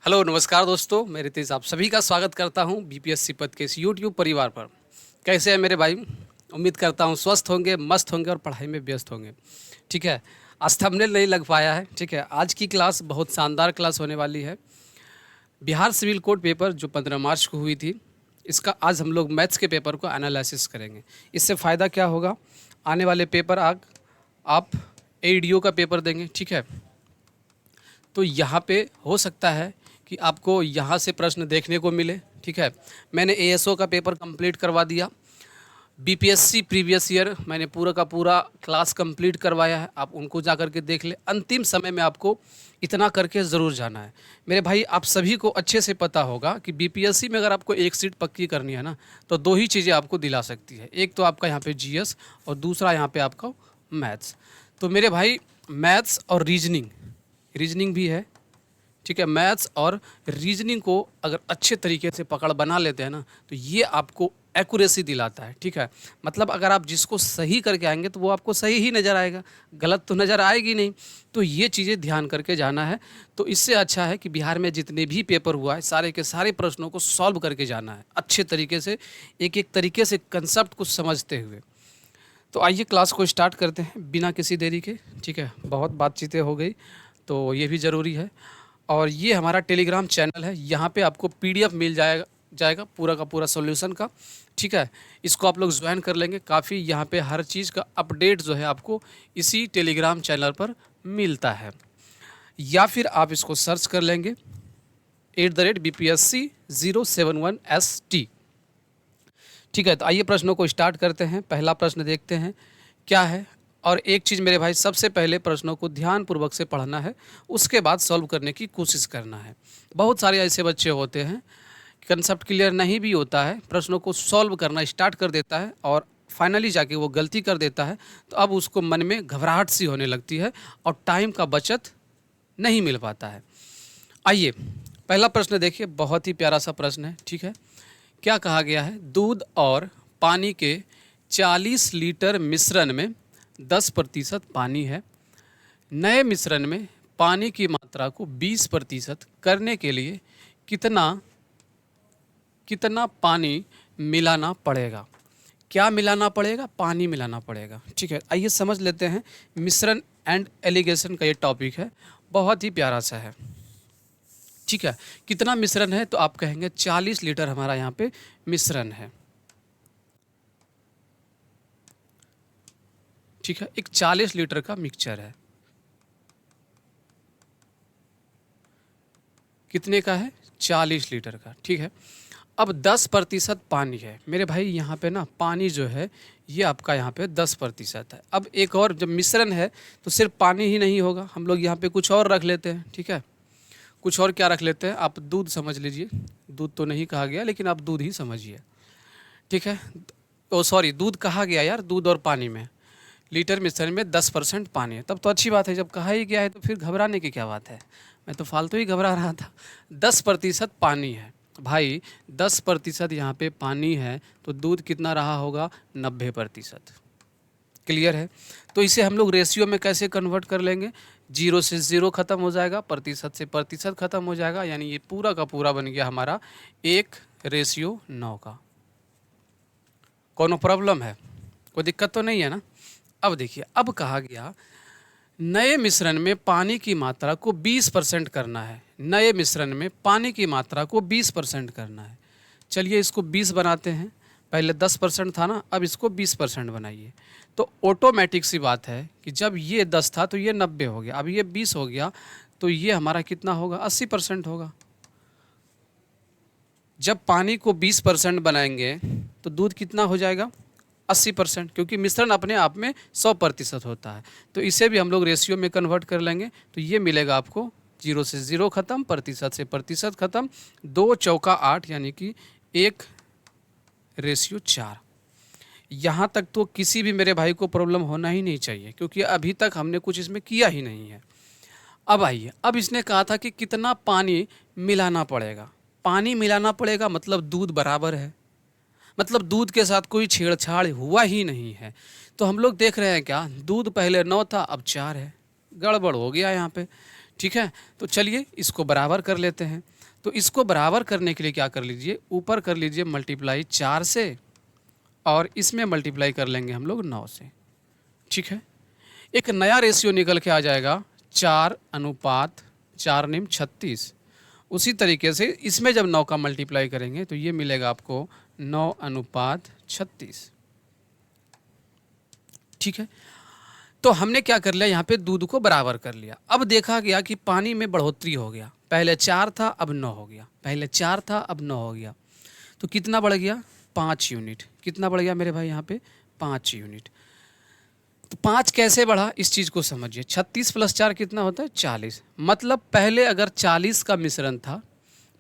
Hello नमस्कार दोस्तों, मैं रितेश आप सभी का स्वागत करता हूं बीपीएससी पद के इस यूट्यूब परिवार पर। कैसे हैं मेरे भाई? उम्मीद करता हूं स्वस्थ होंगे, मस्त होंगे और पढ़ाई में व्यस्त होंगे। ठीक है, आज थंबनेल नहीं लग पाया है। ठीक है, आज की क्लास बहुत शानदार क्लास होने वाली है। बिहार सिविल कोड पेपर जो 15 मार्च को हुई थी, इसका आज हम लोग मैथ्स के पेपर को एनालिसिस करेंगे। इससे फ़ायदा क्या होगा, आने वाले पेपर आप एडीओ का पेपर देंगे। ठीक है, तो यहाँ पे हो सकता है कि आपको यहाँ से प्रश्न देखने को मिले। ठीक है, मैंने एएसओ का पेपर कंप्लीट करवा दिया। बीपीएससी प्रीवियस ईयर मैंने पूरा का पूरा क्लास कंप्लीट करवाया है, आप उनको जा कर के देख ले। अंतिम समय में आपको इतना करके ज़रूर जाना है मेरे भाई। आप सभी को अच्छे से पता होगा कि बीपीएससी में अगर आपको एक सीट पक्की करनी है ना, तो दो ही चीज़ें आपको दिला सकती है। एक तो आपका यहाँ पे जीएस और दूसरा यहाँ पे आपका मैथ्स। तो मेरे भाई मैथ्स और रीजनिंग भी है। ठीक है, मैथ्स और रीजनिंग को अगर अच्छे तरीके से पकड़ बना लेते हैं ना, तो ये आपको एक्यूरेसी दिलाता है। ठीक है, मतलब अगर आप जिसको सही करके आएंगे तो वो आपको सही ही नज़र आएगा, गलत तो नज़र आएगी नहीं। तो ये चीज़ें ध्यान करके जाना है। तो इससे अच्छा है कि बिहार में जितने भी पेपर हुआ है सारे के सारे प्रश्नों को सॉल्व करके जाना है अच्छे तरीके से, एक एक तरीके से कंसेप्ट को समझते हुए। तो आइए क्लास को स्टार्ट करते हैं बिना किसी देरी के। ठीक है, बहुत बातचीतें हो गई तो ये भी ज़रूरी है। और ये हमारा टेलीग्राम चैनल है, यहाँ पे आपको पीडीएफ मिल जाएगा पूरा का पूरा सॉल्यूशन का। ठीक है, इसको आप लोग ज्वाइन कर लेंगे। काफ़ी यहाँ पे हर चीज़ का अपडेट जो है आपको इसी टेलीग्राम चैनल पर मिलता है, या फिर आप इसको सर्च कर लेंगे @BPSC071ST। ठीक है, तो आइए प्रश्नों को स्टार्ट करते हैं। पहला प्रश्न देखते हैं क्या है। और एक चीज़ मेरे भाई, सबसे पहले प्रश्नों को ध्यानपूर्वक से पढ़ना है, उसके बाद सॉल्व करने की कोशिश करना है। बहुत सारे ऐसे बच्चे होते हैं, कंसेप्ट क्लियर नहीं भी होता है, प्रश्नों को सॉल्व करना स्टार्ट कर देता है और फाइनली जाके वो गलती कर देता है, तो अब उसको मन में घबराहट सी होने लगती है और टाइम का बचत नहीं मिल पाता है। आइए पहला प्रश्न देखिए, बहुत ही प्यारा सा प्रश्न है। ठीक है, क्या कहा गया है, दूध और पानी के 40 लीटर मिश्रण में 10% पानी है। नए मिश्रण में पानी की मात्रा को 20% करने के लिए कितना कितना पानी मिलाना पड़ेगा। क्या मिलाना पड़ेगा? पानी मिलाना पड़ेगा। ठीक है, आइए समझ लेते हैं। मिश्रण एंड एलिगेशन का ये टॉपिक है, बहुत ही प्यारा सा है। ठीक है, कितना मिश्रण है, तो आप कहेंगे 40 लीटर हमारा यहाँ पे मिश्रण है। ठीक है, एक 40 लीटर का मिक्सचर है। कितने का है? 40 लीटर का। ठीक है, अब 10% पानी है मेरे भाई। यहाँ पे ना पानी जो है ये आपका यहाँ पे 10% है। अब एक और जब मिश्रण है तो सिर्फ पानी ही नहीं होगा, हम लोग यहाँ पे कुछ और रख लेते हैं। ठीक है, कुछ और क्या रख लेते हैं, आप दूध समझ लीजिए। दूध तो नहीं कहा गया, लेकिन आप दूध ही समझिए। ठीक है, ओ सॉरी, दूध कहा गया यार, दूध और पानी में लीटर मिश्रण में 10% पानी है, तब तो अच्छी बात है। जब कहा ही गया है तो फिर घबराने की क्या बात है, मैं तो फालतू ही घबरा रहा था। 10% पानी है भाई, 10% यहाँ पे पानी है, तो दूध कितना रहा होगा? 90%। क्लियर है? तो इसे हम लोग रेशियो में कैसे कन्वर्ट कर लेंगे? 0 से 0 ख़त्म हो जाएगा, प्रतिशत से प्रतिशत ख़त्म हो जाएगा, यानी ये पूरा का पूरा बन गया हमारा 1:9 का। कोनो प्रॉब्लम है? कोई दिक्कत तो नहीं है ना? अब देखिए, अब कहा गया नए मिश्रण में पानी की मात्रा को 20% करना है। नए मिश्रण में पानी की मात्रा को 20% करना है। चलिए इसको 20 बनाते हैं, पहले 10% था ना, अब इसको 20% बनाइए। तो ऑटोमेटिक सी बात है कि जब ये 10 था तो ये 90 हो गया, अब ये 20 हो गया, तो ये हमारा कितना होगा? 80% होगा। जब पानी को 20% बनाएंगे तो दूध कितना हो जाएगा? 80%, क्योंकि मिश्रण अपने आप में 100% होता है। तो इसे भी हम लोग रेशियो में कन्वर्ट कर लेंगे, तो ये मिलेगा आपको 0 से 0 ख़त्म, प्रतिशत से प्रतिशत ख़त्म, 2 चौका 8, यानी कि 1:4। यहाँ तक तो किसी भी मेरे भाई को प्रॉब्लम होना ही नहीं चाहिए, क्योंकि अभी तक हमने कुछ इसमें किया ही नहीं है। अब आइए, अब इसने कहा था कि कितना पानी मिलाना पड़ेगा। पानी मिलाना पड़ेगा मतलब दूध बराबर है, मतलब दूध के साथ कोई छेड़छाड़ हुआ ही नहीं है। तो हम लोग देख रहे हैं क्या, दूध पहले 9 था, अब 4 है, गड़बड़ हो गया यहाँ पे। ठीक है, तो चलिए इसको बराबर कर लेते हैं। तो इसको बराबर करने के लिए क्या कर लीजिए, ऊपर कर लीजिए मल्टीप्लाई 4 से और इसमें मल्टीप्लाई कर लेंगे हम लोग 9 से। ठीक है, एक नया रेशियो निकल के आ जाएगा 4:4 निम 36। उसी तरीके से इसमें जब 9 का मल्टीप्लाई करेंगे तो ये मिलेगा आपको 9:36। ठीक है, तो हमने क्या कर लिया, यहाँ पे दूध को बराबर कर लिया। अब देखा गया कि पानी में बढ़ोतरी हो गया, पहले 4 था अब 9 हो गया, पहले 4 था अब 9 हो गया, तो कितना बढ़ गया, 5 यूनिट। कितना बढ़ गया मेरे भाई यहाँ पे, 5 यूनिट। तो 5 कैसे बढ़ा इस चीज़ को समझिए। 36 + 4 कितना होता है, 40। मतलब पहले अगर 40 का मिश्रण था,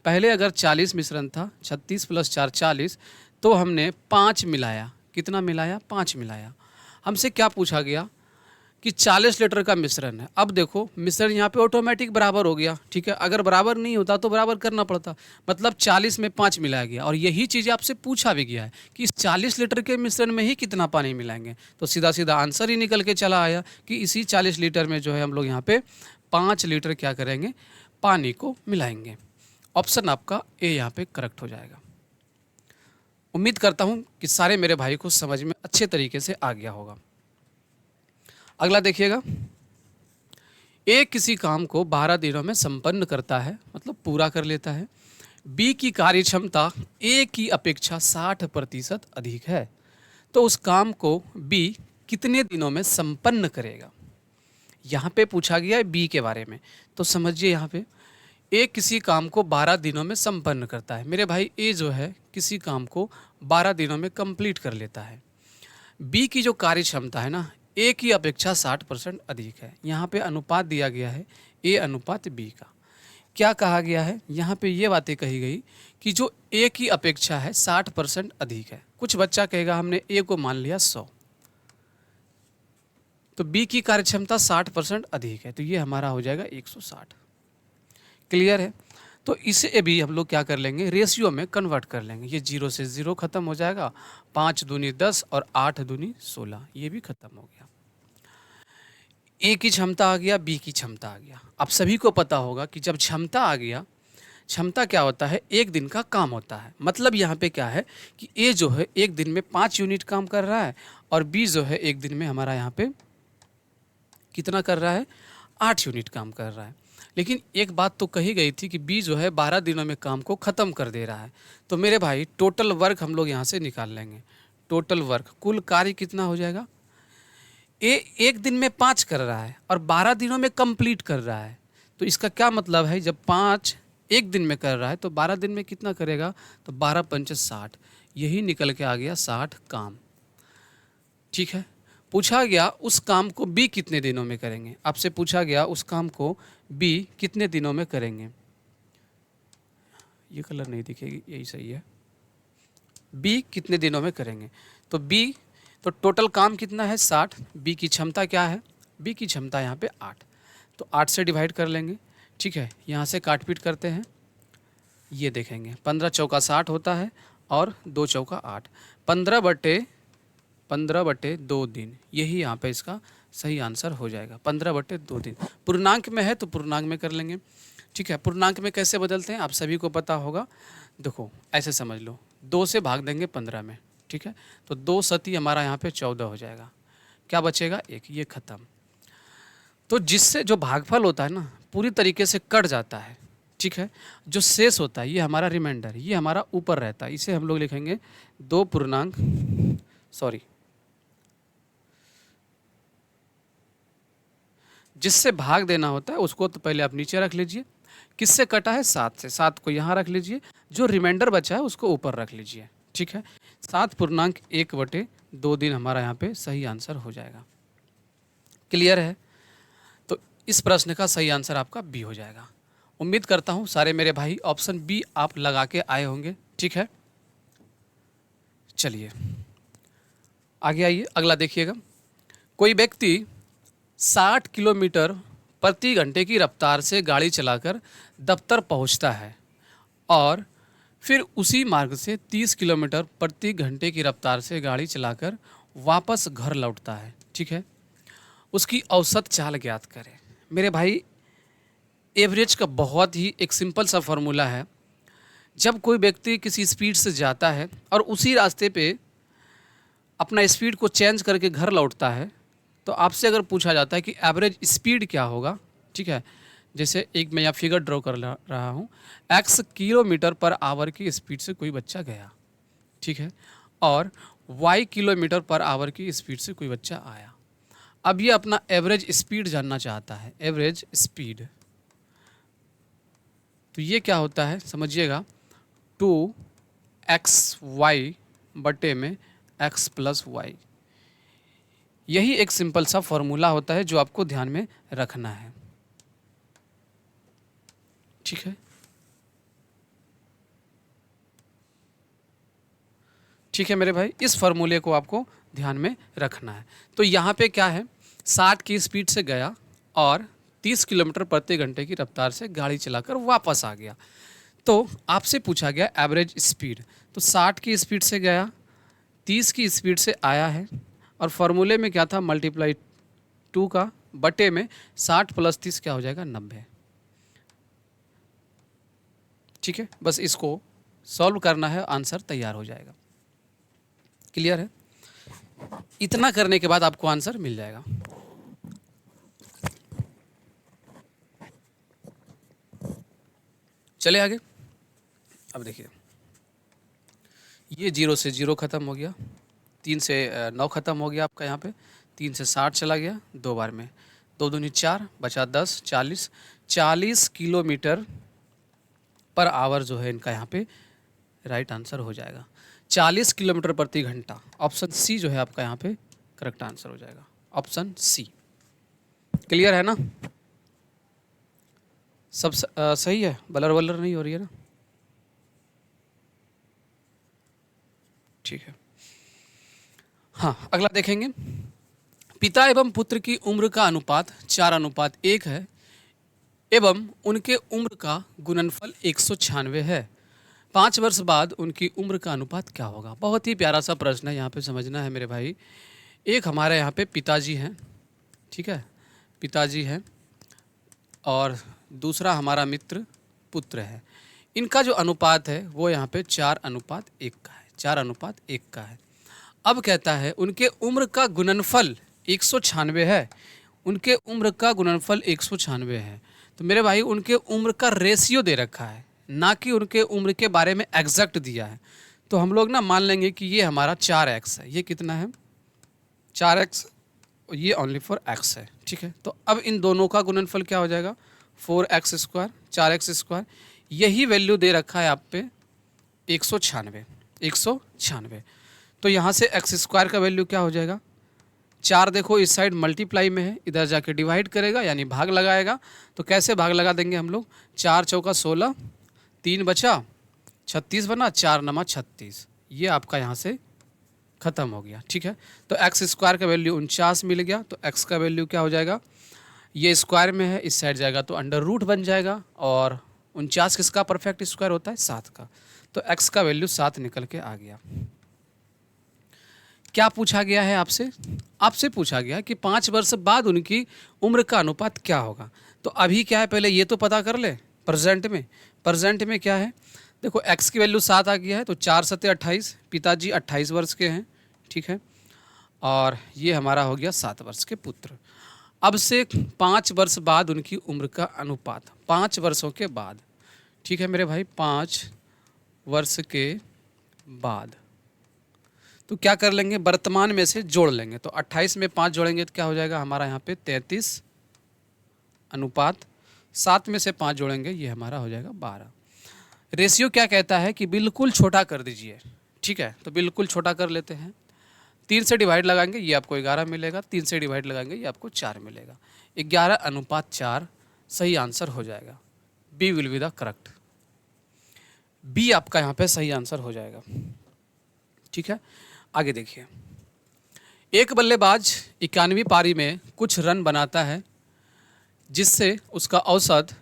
पहले अगर 40 मिश्रण था, 36 + 4 40, तो हमने 5 मिलाया। कितना मिलाया, 5 मिलाया। हमसे क्या पूछा गया कि 40 लीटर का मिश्रण है। अब देखो मिश्रण यहाँ पे ऑटोमेटिक बराबर हो गया। ठीक है, अगर बराबर नहीं होता तो बराबर करना पड़ता, मतलब 40 में 5 मिलाया गया। और यही चीज़ आपसे पूछा भी गया है कि इस 40 लीटर के मिश्रण में ही कितना पानी मिलाएंगे, तो सीधा सीधा आंसर ही निकल के चला आया कि इसी 40 लीटर में जो है हम लोग यहाँ पे 5 लीटर क्या करेंगे, पानी को मिलाएंगे। ऑप्शन आपका ए यहाँ पे करेक्ट हो जाएगा। उम्मीद करता हूँ कि सारे मेरे भाई को समझ में अच्छे तरीके से आ गया होगा। अगला देखिएगा, ए किसी काम को 12 दिनों में संपन्न करता है, मतलब पूरा कर लेता है। बी की कार्य क्षमता ए की अपेक्षा 60% अधिक है, तो उस काम को बी कितने दिनों में संपन्न करेगा। यहाँ पे पूछा गया है बी के बारे में, तो समझिए यहाँ पे ए किसी काम को 12 दिनों में संपन्न करता है। मेरे भाई ए जो है किसी काम को 12 दिनों में कंप्लीट कर लेता है। बी की जो कार्य क्षमता है ना, ए की अपेक्षा 60% अधिक है। यहाँ पे अनुपात दिया गया है ए अनुपात बी का। क्या कहा गया है, यहाँ पे ये बातें कही गई कि जो ए की अपेक्षा है 60% अधिक है। कुछ बच्चा कहेगा हमने ए को मान लिया 100, तो बी की कार्यक्षमता 60% अधिक है, तो ये हमारा हो जाएगा 160। क्लियर है, तो इसे भी हम लोग क्या कर लेंगे, रेशियो में कन्वर्ट कर लेंगे। ये 0 से 0 खत्म हो जाएगा, 5 दूनी 10 और 8 दूनी 16, ये भी खत्म हो गया। ए की क्षमता आ गया, बी की क्षमता आ गया। अब सभी को पता होगा कि जब क्षमता आ गया, क्षमता क्या होता है, एक दिन का काम होता है। मतलब यहाँ पे क्या है कि ए जो है एक दिन में 5 यूनिट काम कर रहा है और बी जो है एक दिन में हमारा यहाँ पे कितना कर रहा है, 8 यूनिट काम कर रहा है। लेकिन एक बात तो कही गई थी कि बी जो है 12 दिनों में काम को ख़त्म कर दे रहा है। तो मेरे भाई टोटल वर्क हम लोग यहाँ से निकाल लेंगे। टोटल वर्क, कुल कार्य कितना हो जाएगा, ए एक दिन में 5 कर रहा है और 12 दिनों में कंप्लीट कर रहा है। तो इसका क्या मतलब है, जब 5 एक दिन में कर रहा है तो 12 दिन में कितना करेगा, तो 12 पंच 60, यही निकल के आ गया 60 काम। ठीक है, पूछा गया उस काम को बी कितने दिनों में करेंगे। आपसे पूछा गया उस काम को बी कितने दिनों में करेंगे। ये कलर नहीं दिखेगी, यही सही है। बी कितने दिनों में करेंगे, तो बी तो टोटल काम कितना है 60, बी की क्षमता क्या है, बी की क्षमता यहाँ पे 8, तो 8 से डिवाइड कर लेंगे। ठीक है, यहाँ से काट पीट करते हैं, ये देखेंगे 15 चौका 60 होता है और 2 चौका 8, 15/2 दिन, यही यहाँ पे इसका सही आंसर हो जाएगा। 15/2 दिन पूर्णांक में है तो पूर्णांक में कर लेंगे। ठीक है, पूर्णांक में कैसे बदलते हैं आप सभी को पता होगा। देखो ऐसे समझ लो, 2 से भाग देंगे 15 में। ठीक है, तो 2 सती हमारा यहाँ पे 14 हो जाएगा। क्या बचेगा, 1, ये खत्म। तो जिससे जो भागफल होता है ना पूरी तरीके से कट जाता है। ठीक है, जो शेष होता है ये हमारा रिमाइंडर, ये हमारा ऊपर रहता है। इसे हम लोग लिखेंगे 2 पूर्णांक जिससे भाग देना होता है उसको तो पहले आप नीचे रख लीजिए। किससे कटा है, 7 से, 7 को यहाँ रख लीजिए, जो रिमाइंडर बचा है उसको ऊपर रख लीजिए। ठीक है, 7/1/2 दिन हमारा यहाँ पे सही आंसर हो जाएगा। क्लियर है, तो इस प्रश्न का सही आंसर आपका बी हो जाएगा। उम्मीद करता हूँ सारे मेरे भाई ऑप्शन बी आप लगा के आए होंगे। ठीक है, चलिए आगे आइए, अगला देखिएगा। कोई व्यक्ति 60 किलोमीटर प्रति घंटे की रफ्तार से गाड़ी चलाकर दफ्तर पहुंचता है और फिर उसी मार्ग से 30 किलोमीटर प्रति घंटे की रफ्तार से गाड़ी चलाकर वापस घर लौटता है। ठीक है, उसकी औसत चाल ज्ञात करें। मेरे भाई एवरेज का बहुत ही एक सिंपल सा फॉर्मूला है। जब कोई व्यक्ति किसी स्पीड से जाता है और उसी रास्ते पे अपना स्पीड को चेंज करके घर लौटता है, तो आपसे अगर पूछा जाता है कि एवरेज स्पीड क्या होगा, ठीक है, जैसे एक मैं यहाँ फिगर ड्रॉ कर रहा हूँ, x किलोमीटर पर आवर की स्पीड से कोई बच्चा गया, ठीक है, और y किलोमीटर पर आवर की स्पीड से कोई बच्चा आया। अब ये अपना एवरेज स्पीड जानना चाहता है, एवरेज स्पीड। तो ये क्या होता है समझिएगा, 2xy बटे में x प्लस वाई। यही एक सिंपल सा फॉर्मूला होता है जो आपको ध्यान में रखना है, ठीक है। ठीक है मेरे भाई, इस फॉर्मूले को आपको ध्यान में रखना है। तो यहाँ पे क्या है, 60 की स्पीड से गया और 30 किलोमीटर प्रति घंटे की रफ्तार से गाड़ी चलाकर वापस आ गया। तो आपसे पूछा गया एवरेज स्पीड, तो 60 की स्पीड से गया, 30 की स्पीड से आया है, और फॉर्मूले में क्या था, मल्टीप्लाई 2 का बटे में 60 प्लस 30 क्या हो जाएगा, 90। ठीक है, बस इसको सॉल्व करना है, आंसर तैयार हो जाएगा। क्लियर है? इतना करने के बाद आपको आंसर मिल जाएगा। चले आगे। अब देखिए, ये 0 से 0 ख़त्म हो गया, 3 से 9 ख़त्म हो गया आपका, यहाँ पे 3 से 60 चला गया 2 बार में, 2 दूनी 4 बचा 10, 40 किलोमीटर पर आवर जो है इनका यहाँ पे राइट आंसर हो जाएगा। 40 किलोमीटर प्रति घंटा, ऑप्शन सी जो है आपका यहाँ पे करेक्ट आंसर हो जाएगा, ऑप्शन सी। क्लियर है ना? सब सही है, बलर वलर नहीं हो रही है ना? ठीक है। हाँ, अगला देखेंगे। पिता एवं पुत्र की उम्र का अनुपात 4:1 है एवं उनके उम्र का गुणनफल 196 है। 5 वर्ष बाद उनकी उम्र का अनुपात क्या होगा? बहुत ही प्यारा सा प्रश्न है, यहाँ पे समझना है मेरे भाई। एक हमारे यहाँ पे पिताजी हैं, ठीक है, पिताजी हैं, और दूसरा हमारा मित्र पुत्र है। इनका जो अनुपात है वो यहाँ पे 4:1 का है, 4:1 का है। अब कहता है उनके उम्र का गुणनफल 196 है, उनके उम्र का गुणनफल 196 है। तो मेरे भाई उनके उम्र का रेशियो दे रखा है, ना कि उनके उम्र के बारे में एग्जैक्ट दिया है। तो हम लोग ना मान लेंगे कि ये हमारा 4x है, ये कितना है 4x, ये ओनली फॉर x है, ठीक है। तो अब इन दोनों का गुणनफल क्या हो जाएगा, 4x², 4x²। यही वैल्यू दे रखा है आप पे 196। तो यहाँ से x² का वैल्यू क्या हो जाएगा, 4 देखो इस साइड मल्टीप्लाई में है, इधर जाके डिवाइड करेगा यानी भाग लगाएगा। तो कैसे भाग लगा देंगे हम लोग, 4 चौका 16, 3 बचा 36 बना, 4 नमा 36, ये आपका यहाँ से ख़त्म हो गया, ठीक है। तो x² का वैल्यू 49 मिल गया, तो x का वैल्यू क्या हो जाएगा, ये स्क्वायर में है, इस साइड जाएगा तो अंडर रूट बन जाएगा, और 49 किसका परफेक्ट स्क्वायर होता है, 7 का। तो x का वैल्यू 7 निकल के आ गया। क्या पूछा गया है आपसे, आपसे पूछा गया कि 5 वर्ष बाद उनकी उम्र का अनुपात क्या होगा। तो अभी क्या है, पहले ये तो पता कर ले प्रेजेंट में क्या है। देखो x की वैल्यू 7 आ गया है, तो 4 7 28, पिताजी 28 वर्ष के हैं, ठीक है, और ये हमारा हो गया 7 वर्ष के पुत्र। अब से 5 वर्ष बाद उनकी उम्र का अनुपात, 5 वर्षों के बाद, ठीक है मेरे भाई, 5 वर्ष के बाद तो क्या कर लेंगे, वर्तमान में से जोड़ लेंगे। तो 28 में 5 जोड़ेंगे तो क्या हो जाएगा हमारा यहाँ पे 33 अनुपात 7 में से 5 जोड़ेंगे, ये हमारा हो जाएगा 12। रेशियो क्या कहता है कि बिल्कुल छोटा कर दीजिए, ठीक है। तो बिल्कुल छोटा कर लेते हैं, 3 से डिवाइड लगाएंगे ये आपको 11 मिलेगा, 3 से डिवाइड लगाएंगे ये आपको 4 मिलेगा, 11:4 सही आंसर हो जाएगा। B will be the correct, B आपका यहाँ पे सही आंसर हो जाएगा, ठीक है। आगे देखिए, एक बल्लेबाज 91वीं पारी में कुछ रन बनाता है जिससे उसका औसत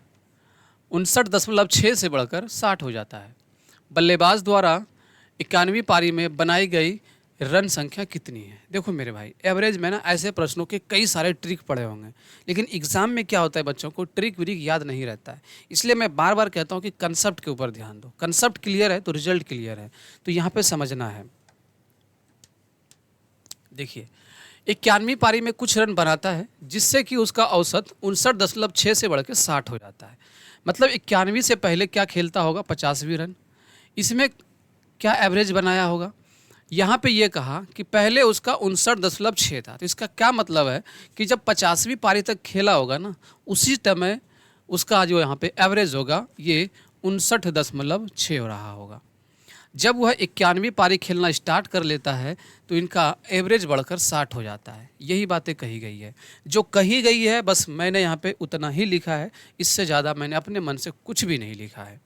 59.6 से बढ़कर 60 हो जाता है। बल्लेबाज द्वारा 91वीं पारी में बनाई गई रन संख्या कितनी है। देखो मेरे भाई, एवरेज में ना ऐसे प्रश्नों के कई सारे ट्रिक पड़े होंगे, लेकिन एग्जाम में क्या होता है, बच्चों को ट्रिक व्रिक याद नहीं रहता है। इसलिए मैं बार बार कहता हूँ कि कंसेप्ट के ऊपर ध्यान दो। कंसेप्ट क्लियर है तो रिजल्ट क्लियर है। तो यहाँ पे समझना है। देखिए, 91वीं पारी में कुछ रन बनाता है जिससे कि उसका औसत 59.6 से बढ़ के 60 हो जाता है। मतलब 91वीं से पहले क्या खेलता होगा, 50वीं रन। इसमें क्या एवरेज बनाया होगा। यहाँ पे ये कहा कि पहले उसका 59.6 था, तो इसका क्या मतलब है कि जब 50वीं पारी तक खेला होगा ना, उसी समय उसका जो यहाँ पे एवरेज होगा ये 59.6 हो रहा होगा। जब वह 91वीं पारी खेलना स्टार्ट कर लेता है तो इनका एवरेज बढ़कर 60 हो जाता है। यही बातें कही गई है। जो कही गई है बस मैंने यहाँ पे उतना ही लिखा है, इससे ज़्यादा मैंने अपने मन से कुछ भी नहीं लिखा है।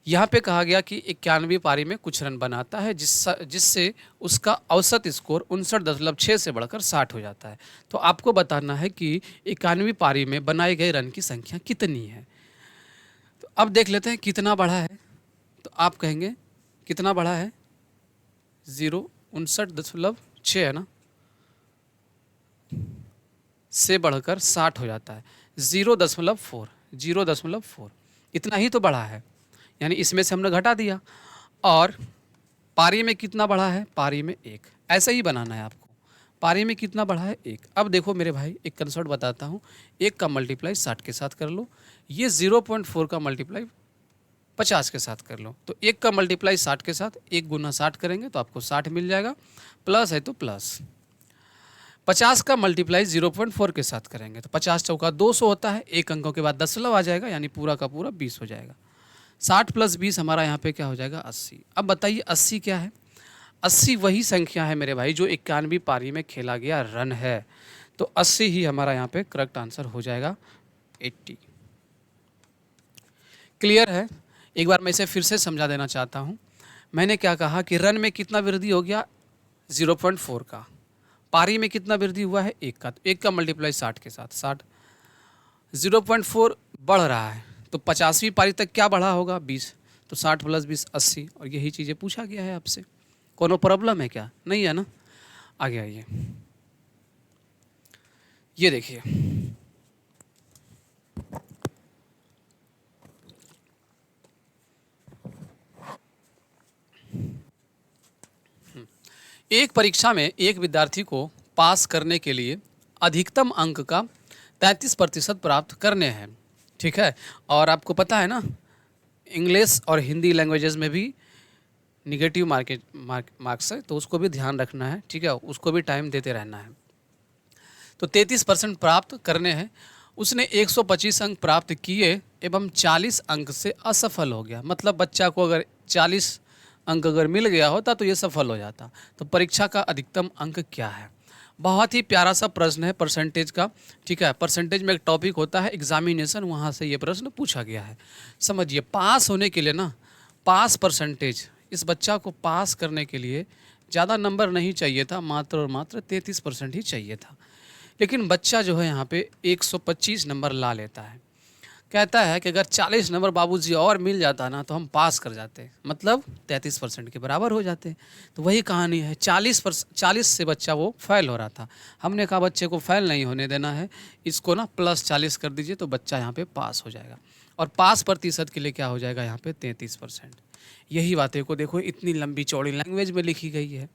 यहाँ पे कहा गया कि 91वीं पारी में कुछ रन बनाता है जिससे उसका औसत स्कोर 59.6 से बढ़कर 60 हो जाता है। तो आपको बताना है कि 91वीं पारी में बनाए गए रन की संख्या कितनी है। तो अब देख लेते हैं कितना बढ़ा है। तो आप कहेंगे कितना बढ़ा है, 59.6 है ना, से बढ़कर 60 हो जाता है। 0.4 इतना ही तो बढ़ा है, यानी इसमें से हमने घटा दिया। और पारी में कितना बढ़ा है, पारी में 1। ऐसे ही बनाना है आपको। पारी में कितना बढ़ा है, 1। अब देखो मेरे भाई, एक कंसेप्ट बताता हूँ। 1 का मल्टीप्लाई 60 के साथ कर लो, ये 0.4 का मल्टीप्लाई 50 के साथ कर लो। तो 1 का मल्टीप्लाई 60 के साथ 1 गुना 60 करेंगे तो आपको 60 मिल जाएगा। प्लस है तो प्लस। 50 का मल्टीप्लाई 0.4 के साथ करेंगे तो 50 चौका 200 होता है। 1 अंकों के बाद दशमलव आ जाएगा, यानी पूरा का पूरा 20 हो जाएगा। 60 + 20 हमारा यहाँ पे क्या हो जाएगा, 80। अब बताइए 80 क्या है। 80 वही संख्या है मेरे भाई जो 91वीं पारी में खेला गया रन है। तो 80 ही हमारा यहाँ पे करेक्ट आंसर हो जाएगा, 80। क्लियर है। एक बार मैं इसे फिर से समझा देना चाहता हूँ। मैंने क्या कहा कि रन में कितना वृद्धि हो गया, 0.4 का। पारी में कितना वृद्धि हुआ है, 1 का। तो 1 का मल्टीप्लाई 60 के साथ 60। 0.4 बढ़ रहा है तो 50वीं पारी तक क्या बढ़ा होगा, 20। तो 60 + 20 80। और यही चीज़ें पूछा गया है आपसे। कोनो प्रॉब्लम है क्या, नहीं है ना। आगे आइए, ये देखिए। एक परीक्षा में एक विद्यार्थी को पास करने के लिए अधिकतम अंक का 33% प्राप्त करने हैं, ठीक है। और आपको पता है ना, इंग्लिश और हिंदी लैंग्वेजेस में भी निगेटिव मार्क्स है, तो उसको भी ध्यान रखना है, ठीक है। उसको भी टाइम देते रहना है। तो 33% प्राप्त करने हैं। उसने 125 अंक प्राप्त किए एवं 40 अंक से असफल हो गया। मतलब बच्चा को अगर 40 अंक अगर मिल गया होता तो ये सफल हो जाता। तो परीक्षा का अधिकतम अंक क्या है। बहुत ही प्यारा सा प्रश्न है परसेंटेज का, ठीक है। परसेंटेज में एक टॉपिक होता है एग्जामिनेशन, वहाँ से ये प्रश्न पूछा गया है। समझिए, पास होने के लिए ना, पास परसेंटेज, इस बच्चा को पास करने के लिए ज़्यादा नंबर नहीं चाहिए था, मात्र और मात्र 33% ही चाहिए था। लेकिन बच्चा जो है यहाँ पे 125 नंबर ला लेता है। कहता है कि अगर 40 नंबर बाबूजी और मिल जाता ना तो हम पास कर जाते, मतलब 33% के बराबर हो जाते। तो वही कहानी है, 40 से बच्चा वो फेल हो रहा था। हमने कहा बच्चे को फेल नहीं होने देना है, इसको ना +40 कर दीजिए तो बच्चा यहाँ पे पास हो जाएगा। और पास प्रतिशत के लिए क्या हो जाएगा यहाँ पे 33%। यही बातें को देखो, इतनी लंबी चौड़ी लैंग्वेज में लिखी गई है।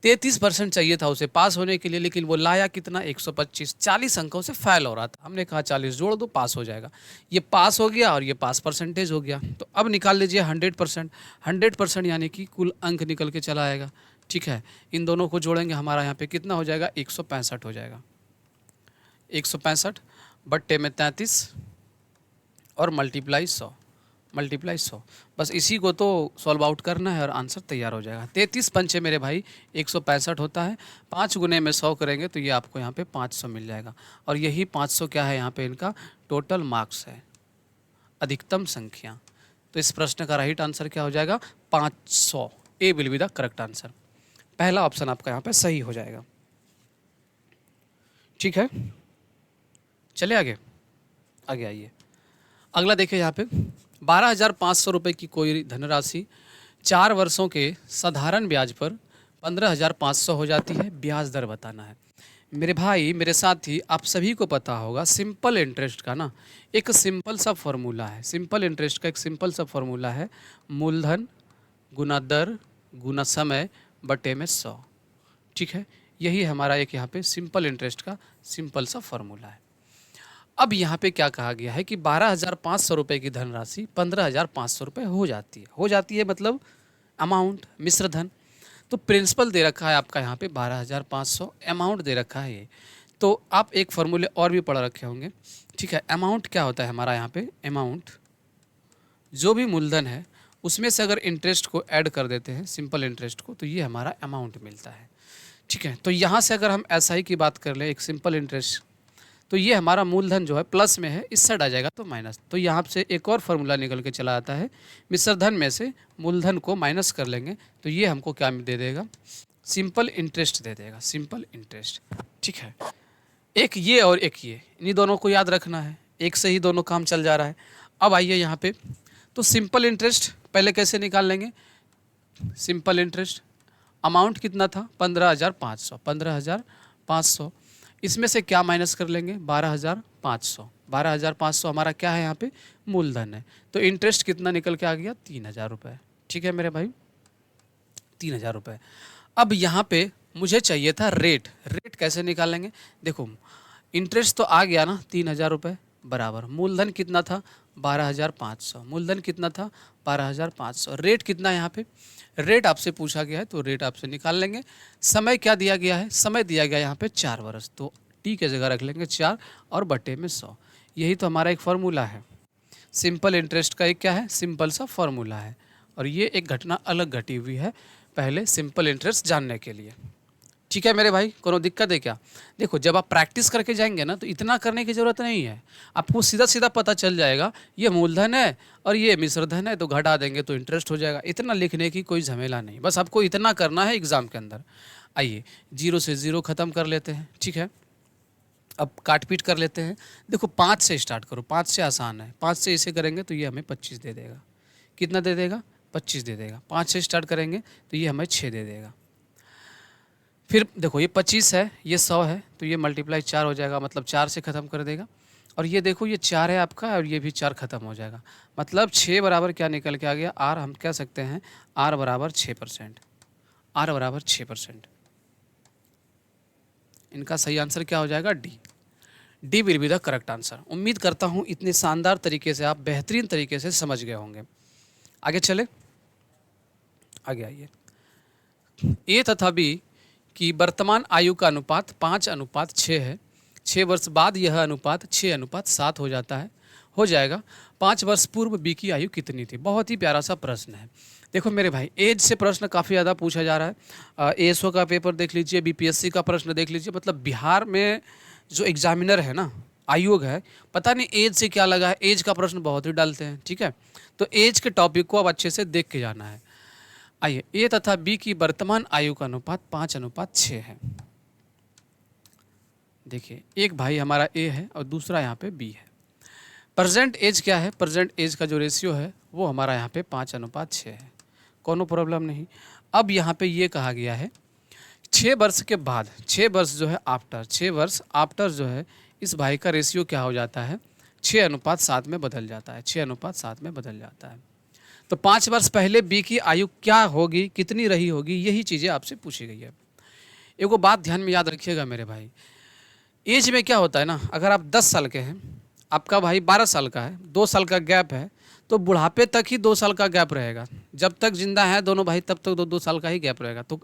33% चाहिए था उसे पास होने के लिए, लेकिन वो लाया कितना, 125। 40 अंकों से फेल हो रहा था। हमने कहा 40 जोड़ दो, पास हो जाएगा। ये पास हो गया और ये पास परसेंटेज हो गया। तो अब निकाल लीजिए 100%। 100% यानी कि कुल अंक निकल के चला आएगा, ठीक है। इन दोनों को जोड़ेंगे, हमारा यहाँ पे कितना हो जाएगा, 165 हो जाएगा। 165 बट्टे में 33 और मल्टीप्लाई 100। बस इसी को तो सॉल्व आउट करना है और आंसर तैयार हो जाएगा। 33 पंचे मेरे भाई 165 होता है। 5 गुने में 100 करेंगे तो ये आपको यहाँ पे 500 मिल जाएगा। और यही 500 क्या है, यहाँ पे इनका टोटल मार्क्स है, अधिकतम संख्या। तो इस प्रश्न का राइट आंसर क्या हो जाएगा, 500। A will be the correct answer. पहला ऑप्शन आपका यहाँ पे सही हो जाएगा, ठीक है। चले आगे, आगे आइए। अगला देखिए, यहाँ पे 12,500 रुपये की कोई धनराशि 4 वर्षों के साधारण ब्याज पर 15,500 हो जाती है, ब्याज दर बताना है। मेरे भाई, मेरे साथी, आप सभी को पता होगा सिंपल इंटरेस्ट का ना एक सिंपल सा फॉर्मूला है। सिंपल इंटरेस्ट का एक सिंपल सा फॉर्मूला है, मूलधन गुना दर गुना समय बटे में 100। ठीक है, यही हमारा एक यहाँ पे सिंपल इंटरेस्ट का सिंपल सा फॉर्मूला है। अब यहाँ पे क्या कहा गया है कि 12,500 रुपये की धनराशि 15,500 रुपये हो जाती है मतलब अमाउंट, मिश्र धन। तो प्रिंसिपल दे रखा है आपका यहाँ पे 12,500, अमाउंट दे रखा है ये। तो आप एक फॉर्मूले और भी पढ़ रखे होंगे। ठीक है, अमाउंट क्या होता है हमारा यहाँ पे, अमाउंट जो भी मूलधन है उसमें से अगर इंटरेस्ट को ऐड कर देते हैं, सिंपल इंटरेस्ट को, तो ये हमारा अमाउंट मिलता है। ठीक है, तो यहाँ से अगर हम एसआई की बात कर लें, एक सिंपल इंटरेस्ट, तो ये हमारा मूलधन जो है प्लस में है, इस साइड आ जाएगा तो माइनस। तो यहाँ से एक और फार्मूला निकल के चला आता है, मिश्र धन में से मूलधन को माइनस कर लेंगे तो ये हमको क्या दे देगा, सिंपल इंटरेस्ट दे देगा, सिंपल इंटरेस्ट। ठीक है, एक ये और एक ये, इन्हीं दोनों को याद रखना है, एक से ही दोनों काम चल जा रहा है। अब आइए यहाँ पे, तो सिंपल इंटरेस्ट पहले कैसे निकाल लेंगे, सिंपल इंटरेस्ट अमाउंट कितना था 15,500, 15,500, इसमें से क्या माइनस कर लेंगे 12,500, 12,500 हमारा क्या है यहाँ पे, मूलधन है। तो इंटरेस्ट कितना निकल के आ गया, 3,000 रुपये। ठीक है मेरे भाई, 3,000 रुपये। अब यहाँ पे मुझे चाहिए था रेट, रेट कैसे निकालेंगे, देखो इंटरेस्ट तो आ गया ना 3,000 रुपये बराबर, मूलधन कितना था 12,500, मूलधन कितना था 12,500, रेट कितना है यहाँ पे, रेट आपसे पूछा गया है तो रेट आपसे निकाल लेंगे। समय क्या दिया गया है, समय दिया गया यहाँ पे 4 वर्ष, तो टी के जगह रख लेंगे 4 और बटे में 100। यही तो हमारा एक फार्मूला है, सिंपल इंटरेस्ट का एक क्या है, सिंपल सा फार्मूला है। और ये एक घटना अलग घटी हुई है पहले सिंपल इंटरेस्ट जानने के लिए। ठीक है मेरे भाई, कोनो दिक्कत है क्या, देखो जब आप प्रैक्टिस करके जाएंगे ना तो इतना करने की ज़रूरत नहीं है, आपको सीधा सीधा पता चल जाएगा ये मूलधन है और ये मिश्र धन है, तो घटा देंगे तो इंटरेस्ट हो जाएगा। इतना लिखने की कोई झमेला नहीं, बस आपको इतना करना है एग्ज़ाम के अंदर। आइए 0 से 0 ख़त्म कर लेते हैं। ठीक है, अब काट पीट कर लेते हैं। देखो 5 से स्टार्ट करो, 5 से आसान है, 5 से इसे करेंगे तो ये हमें 25 दे देगा। कितना दे देगा, 25 दे देगा। 5 से स्टार्ट करेंगे तो ये हमें 6 दे देगा। फिर देखो ये 25 है, ये 100 है, तो ये मल्टीप्लाई 4 हो जाएगा, मतलब 4 से ख़त्म कर देगा। और ये देखो ये 4 है आपका और ये भी 4 ख़त्म हो जाएगा, मतलब 6 बराबर क्या निकल के आ गया, आर हम कह सकते हैं आर बराबर 6%, आर बराबर 6%। इनका सही आंसर क्या हो जाएगा, D. D will be the correct answer. उम्मीद करता हूँ इतने शानदार तरीके से आप बेहतरीन तरीके से समझ गए होंगे। आगे चले, आगे आइए। ए तथा बी कि वर्तमान आयु का अनुपात 5:6 है, 6 वर्ष बाद यह अनुपात 6:7 हो जाता है, हो जाएगा। 5 वर्ष पूर्व बी की आयु कितनी थी। बहुत ही प्यारा सा प्रश्न है। देखो मेरे भाई, एज से प्रश्न काफ़ी ज़्यादा पूछा जा रहा है। एएसओ का पेपर देख लीजिए, बीपीएससी का प्रश्न देख लीजिए, मतलब बिहार में जो एग्जामिनर है ना, आयोग है, पता नहीं एज से क्या लगा है, एज का प्रश्न बहुत ही डालते हैं। ठीक है, तो एज के टॉपिक को अब अच्छे से देख के जाना है। आइए, ए तथा बी की वर्तमान आयु का अनुपात 5:6 है। देखिए एक भाई हमारा ए है और दूसरा यहाँ पे बी है। प्रेजेंट एज क्या है, प्रेजेंट एज का जो रेशियो है वो हमारा यहाँ पे 5:6 है, कोनो प्रॉब्लम नहीं। अब यहाँ पे ये कहा गया है 6 वर्ष के बाद, 6 वर्ष जो है आफ्टर, 6 वर्ष आफ्टर जो है इस भाई का रेशियो क्या हो जाता है, 6:7 में बदल जाता है, 6:7 में बदल जाता है। तो 5 वर्ष पहले बी की आयु क्या होगी, कितनी रही होगी, यही चीज़ें आपसे पूछी गई है। एगो बात ध्यान में याद रखिएगा मेरे भाई, एज में क्या होता है ना, अगर आप 10 साल के हैं, आपका भाई 12 साल का है, 2 साल का गैप है, तो बुढ़ापे तक ही 2 साल का गैप रहेगा। जब तक जिंदा है दोनों भाई तब तक 2-2 साल का ही गैप रहेगा, तो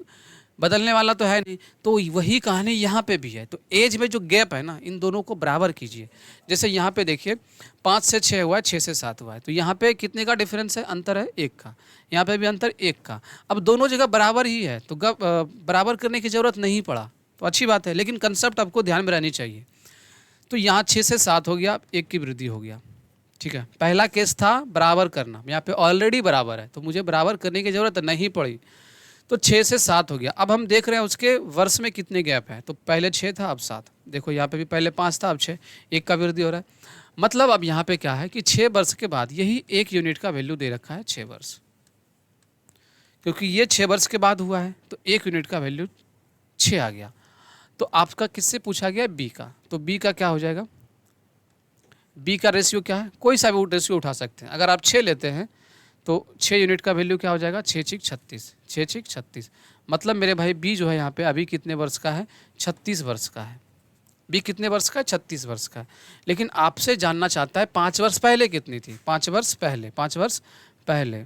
बदलने वाला तो है नहीं। तो वही कहानी यहाँ पे भी है। तो एज में जो गैप है ना, इन दोनों को बराबर कीजिए। जैसे यहाँ पे देखिए 5 से 6 हुआ है, 6 से 7 हुआ है, तो यहाँ पे कितने का डिफरेंस है, अंतर है 1 का, यहाँ पे भी अंतर 1 का। अब दोनों जगह बराबर ही है तो बराबर करने की ज़रूरत नहीं पड़ा, तो अच्छी बात है, लेकिन कंसेप्ट आपको ध्यान में रहनी चाहिए। तो यहाँ 6 से 7 हो गया, 1 की वृद्धि हो गया। ठीक है, पहला केस था बराबर करना, यहाँ पे ऑलरेडी बराबर है तो मुझे बराबर करने की ज़रूरत नहीं पड़ी, तो 6 से 7 हो गया। अब हम देख रहे हैं उसके वर्ष में कितने गैप है, तो पहले 6 था अब 7, देखो यहाँ पे भी पहले 5 था अब 6, 1 का वृद्धि हो रहा है। मतलब अब यहाँ पे क्या है कि 6 वर्ष के बाद यही 1 यूनिट का वैल्यू दे रखा है 6 वर्ष। क्योंकि ये 6 वर्ष के बाद हुआ है, तो 1 यूनिट का वैल्यू 6 आ गया। तो आपका किससे पूछा गया है? बी का। तो बी का क्या हो जाएगा? बी का रेशियो क्या है? कोई सा भी रेशियो उठा सकते हैं। अगर आप 6 लेते हैं तो 6 यूनिट का वैल्यू क्या हो जाएगा? 6 छीक 36, 6 छीक 36। मतलब मेरे भाई बी जो है यहाँ पे अभी कितने वर्ष का है? 36 वर्ष का है। बी कितने वर्ष का है? 36 वर्ष का है। लेकिन आपसे जानना चाहता है 5 वर्ष पहले कितनी थी? 5 वर्ष पहले, 5 वर्ष पहले।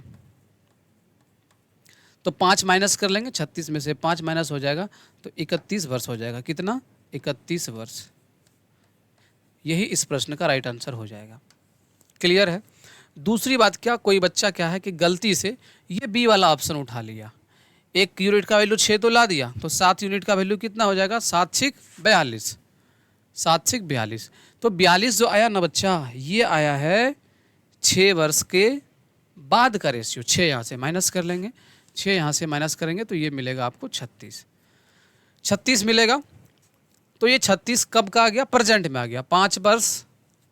तो 5 माइनस कर लेंगे, 36 में से 5 माइनस हो जाएगा तो 31 वर्ष हो जाएगा। कितना? 31 वर्ष। यही इस प्रश्न का राइट आंसर हो जाएगा। क्लियर है? दूसरी बात क्या, कोई बच्चा क्या है कि गलती से ये बी वाला ऑप्शन उठा लिया। 1 यूनिट का वैल्यू 6 तो ला दिया, तो 7 यूनिट का वैल्यू कितना हो जाएगा? 7 छीक 42, 7 छीक 42। तो 42 जो आया ना बच्चा, ये आया है 6 वर्ष के बाद का रेशियो। 6 यहाँ से माइनस कर लेंगे, 6 यहाँ से माइनस करेंगे तो ये मिलेगा आपको 36, 36 मिलेगा। तो ये 36 कब का आ गया? प्रेजेंट में आ गया। 5 वर्ष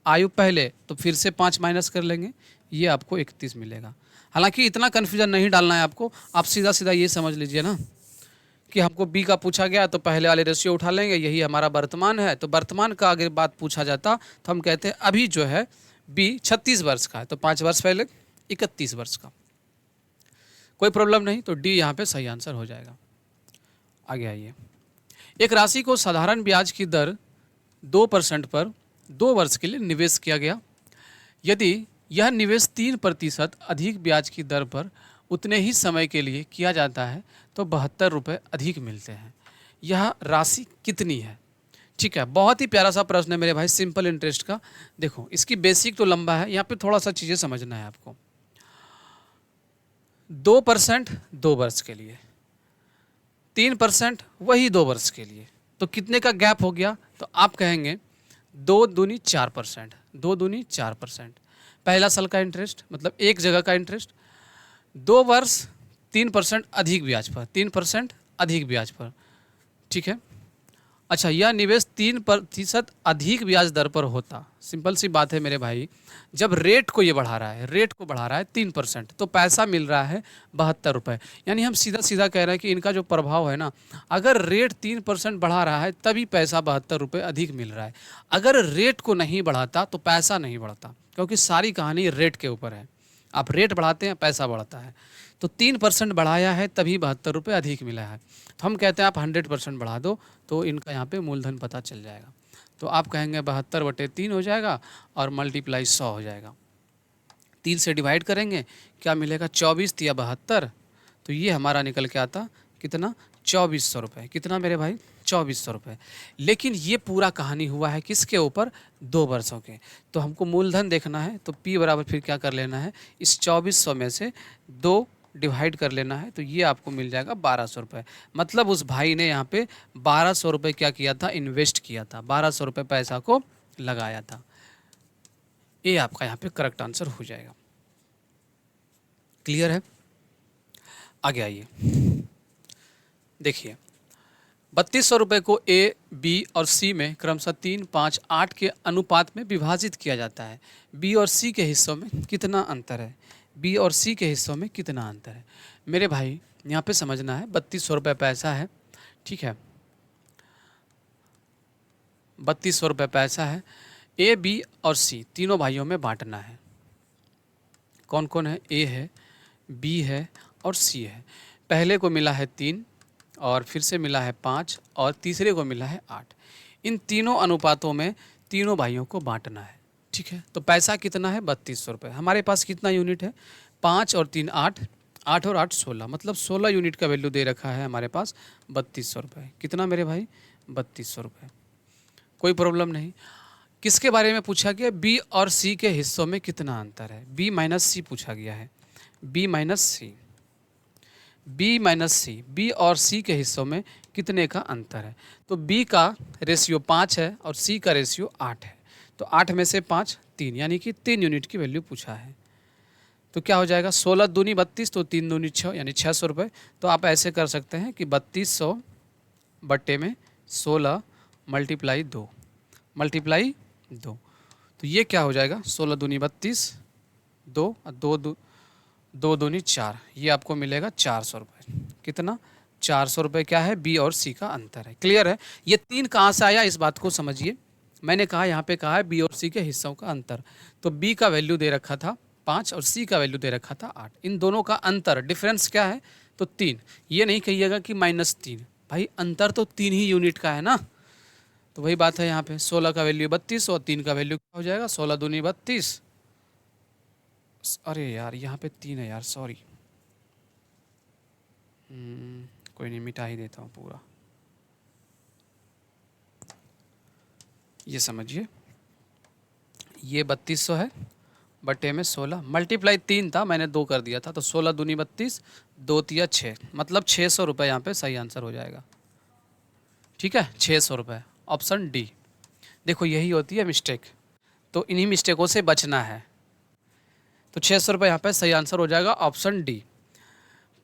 आयु पहले, तो फिर से 5 माइनस कर लेंगे, ये आपको 31 मिलेगा। हालांकि इतना कन्फ्यूजन नहीं डालना है आपको, आप सीधा सीधा ये समझ लीजिए ना कि हमको बी का पूछा गया तो पहले वाले रेशियो उठा लेंगे, यही हमारा वर्तमान है। तो वर्तमान का अगर बात पूछा जाता तो हम कहते हैं अभी जो है बी 36 वर्ष का है, तो 5 वर्ष पहले 31 वर्ष का। कोई प्रॉब्लम नहीं, तो डी यहाँ पे सही आंसर हो जाएगा। आगे आइए। एक राशि को साधारण ब्याज की दर 2% पर 2 वर्ष के लिए निवेश किया गया। यदि यह निवेश 3% अधिक ब्याज की दर पर उतने ही समय के लिए किया जाता है तो 72 रुपये अधिक मिलते हैं। यह राशि कितनी है? ठीक है, बहुत ही प्यारा सा प्रश्न है मेरे भाई, सिंपल इंटरेस्ट का। देखो इसकी बेसिक तो लंबा है, यहाँ पे थोड़ा सा चीज़ें समझना है आपको। 2% 2 वर्ष के लिए, 3% वही 2 वर्ष के लिए, तो कितने का गैप हो गया? तो आप कहेंगे 2 दूनी 4%, 2 दूनी 4%। पहला साल का इंटरेस्ट मतलब एक जगह का इंटरेस्ट, 2 वर्ष 3% अधिक ब्याज पर, 3% अधिक ब्याज पर। ठीक है, अच्छा यह निवेश 3% अधिक ब्याज दर पर होता। सिंपल सी बात है मेरे भाई, जब रेट को ये बढ़ा रहा है, रेट को बढ़ा रहा है 3%, तो पैसा मिल रहा है 72 रुपये। यानी हम सीधा सीधा कह रहे हैं कि इनका जो प्रभाव है ना, अगर रेट 3% बढ़ा रहा है तभी पैसा 72 रुपये अधिक मिल रहा है। अगर रेट को नहीं बढ़ाता तो पैसा नहीं बढ़ता, क्योंकि सारी कहानी रेट के ऊपर है। आप रेट बढ़ाते हैं पैसा बढ़ता है। तो 3% बढ़ाया है तभी 72 रुपये अधिक मिला है। तो हम कहते हैं आप 100% बढ़ा दो तो इनका यहाँ पे मूलधन पता चल जाएगा। तो आप कहेंगे 72/3 हो जाएगा और मल्टीप्लाई 100 हो जाएगा। 3 से डिवाइड करेंगे, क्या मिलेगा? 24 या 72, तो ये हमारा निकल के आता कितना? 2400 रुपये। कितना मेरे भाई? 2400 रुपये। लेकिन ये पूरा कहानी हुआ है किसके ऊपर? 2 वर्षों के। तो हमको मूलधन देखना है, तो P बराबर फिर क्या कर लेना है? इस 2400 में से 2 डिवाइड कर लेना है, तो ये आपको मिल जाएगा 1200 रुपये। मतलब उस भाई ने यहाँ पे 1200 रुपये क्या किया था? इन्वेस्ट किया था, 1200 रुपये पैसा को लगाया था। ये आपका यहाँ पे करेक्ट आंसर हो जाएगा। क्लियर है? आगे आइए, देखिए 3200 रुपये को ए, बी और सी में क्रमशः 3, 5, 8 के अनुपात में विभाजित किया जाता है। बी और सी के हिस्सों में कितना अंतर है? बी और सी के हिस्सों में कितना अंतर है? मेरे भाई यहाँ पे समझना है, 3200 रुपये पैसा है, ठीक है, 3200 रुपये पैसा है। ए, बी और सी तीनों भाइयों में बांटना है। कौन कौन है? ए है, बी है और सी है। पहले को मिला है 3 और फिर से मिला है 5 और तीसरे को मिला है 8। इन तीनों अनुपातों में तीनों भाइयों को बांटना है। ठीक है, तो पैसा कितना है? 3200 रुपये। हमारे पास कितना यूनिट है? 5 और 3 8, 8 और 8 16, मतलब 16 यूनिट का वैल्यू दे रखा है हमारे पास 3200 रुपये। कितना मेरे भाई? 3200 रुपये। कोई प्रॉब्लम नहीं। किसके बारे में पूछा गया? बी और सी के हिस्सों में कितना अंतर है? बी माइनस सी पूछा गया है, बी माइनस सी, बी माइनस सी, बी और सी के हिस्सों में कितने का अंतर है? तो बी का रेशियो 5 है और सी का रेशियो 8 है। तो 8 में से 5 3, यानी कि 3 यूनिट की वैल्यू पूछा है। तो क्या हो जाएगा? 16 दूनी 32, तो 3 दूनी 6, यानी 600 रुपये। तो आप ऐसे कर सकते हैं कि 3200 बट्टे में 16 मल्टीप्लाई 2, मल्टीप्लाई 2, तो ये क्या हो जाएगा? 16 दूनी 32, 2 और 2 2 दो दूनी चार, ये आपको मिलेगा 400 रुपये। कितना? 400 रुपये क्या है? बी और सी का अंतर है। क्लियर है? ये 3 कहाँ से आया इस बात को समझिए। मैंने कहा यहाँ पे कहा है बी और सी के हिस्सों का अंतर, तो बी का वैल्यू दे रखा था 5 और सी का वैल्यू दे रखा था 8। इन दोनों का अंतर डिफरेंस क्या है? तो 3। ये नहीं कहिएगा कि -3, भाई अंतर तो 3 ही यूनिट का है ना। तो वही बात है यहाँ पे, 16 का वैल्यू 32 और 3 का वैल्यू क्या हो जाएगा? 16 दूनी 32। अरे यार यहाँ पे 3 है यार, सॉरी। कोई नहीं, मिटा ही देता हूँ पूरा। ये समझिए, ये 3200 है बटे में 16, मल्टीप्लाई 3 था, मैंने 2 कर दिया था, तो 16 दूनी 32, 2 तिया 6, मतलब 600 रुपये यहाँ पे सही आंसर हो जाएगा। ठीक है, 600 रुपये, ऑप्शन डी। देखो यही होती है मिस्टेक, तो इन्हीं मिस्टेकों से बचना है। तो 600 रुपये यहाँ पे सही आंसर हो जाएगा, ऑप्शन डी।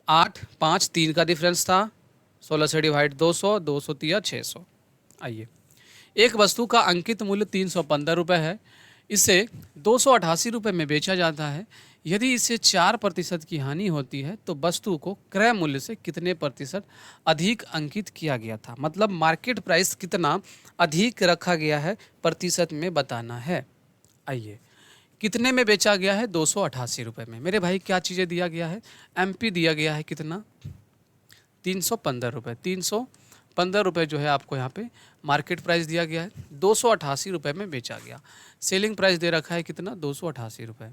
8, 5, 3 का डिफरेंस था, 16 से डिवाइड 200, 200 तिया 600। आइए, एक वस्तु का अंकित मूल्य 315 रुपये है, इसे 288 रुपये में बेचा जाता है। यदि इसे 4% की हानि होती है तो वस्तु को क्रय मूल्य से कितने प्रतिशत अधिक अंकित किया गया था? मतलब मार्केट प्राइस कितना अधिक रखा गया है प्रतिशत में बताना है। आइए, कितने में बेचा गया है? 288 रुपये में। मेरे भाई क्या चीज़ें दिया गया है? एमपी दिया गया है कितना? 315 रुपये। 315 रुपये जो है आपको यहाँ पे मार्केट प्राइस दिया गया है, 288 रुपये में बेचा गया। सेलिंग प्राइस दे रखा है कितना? 288 रुपये।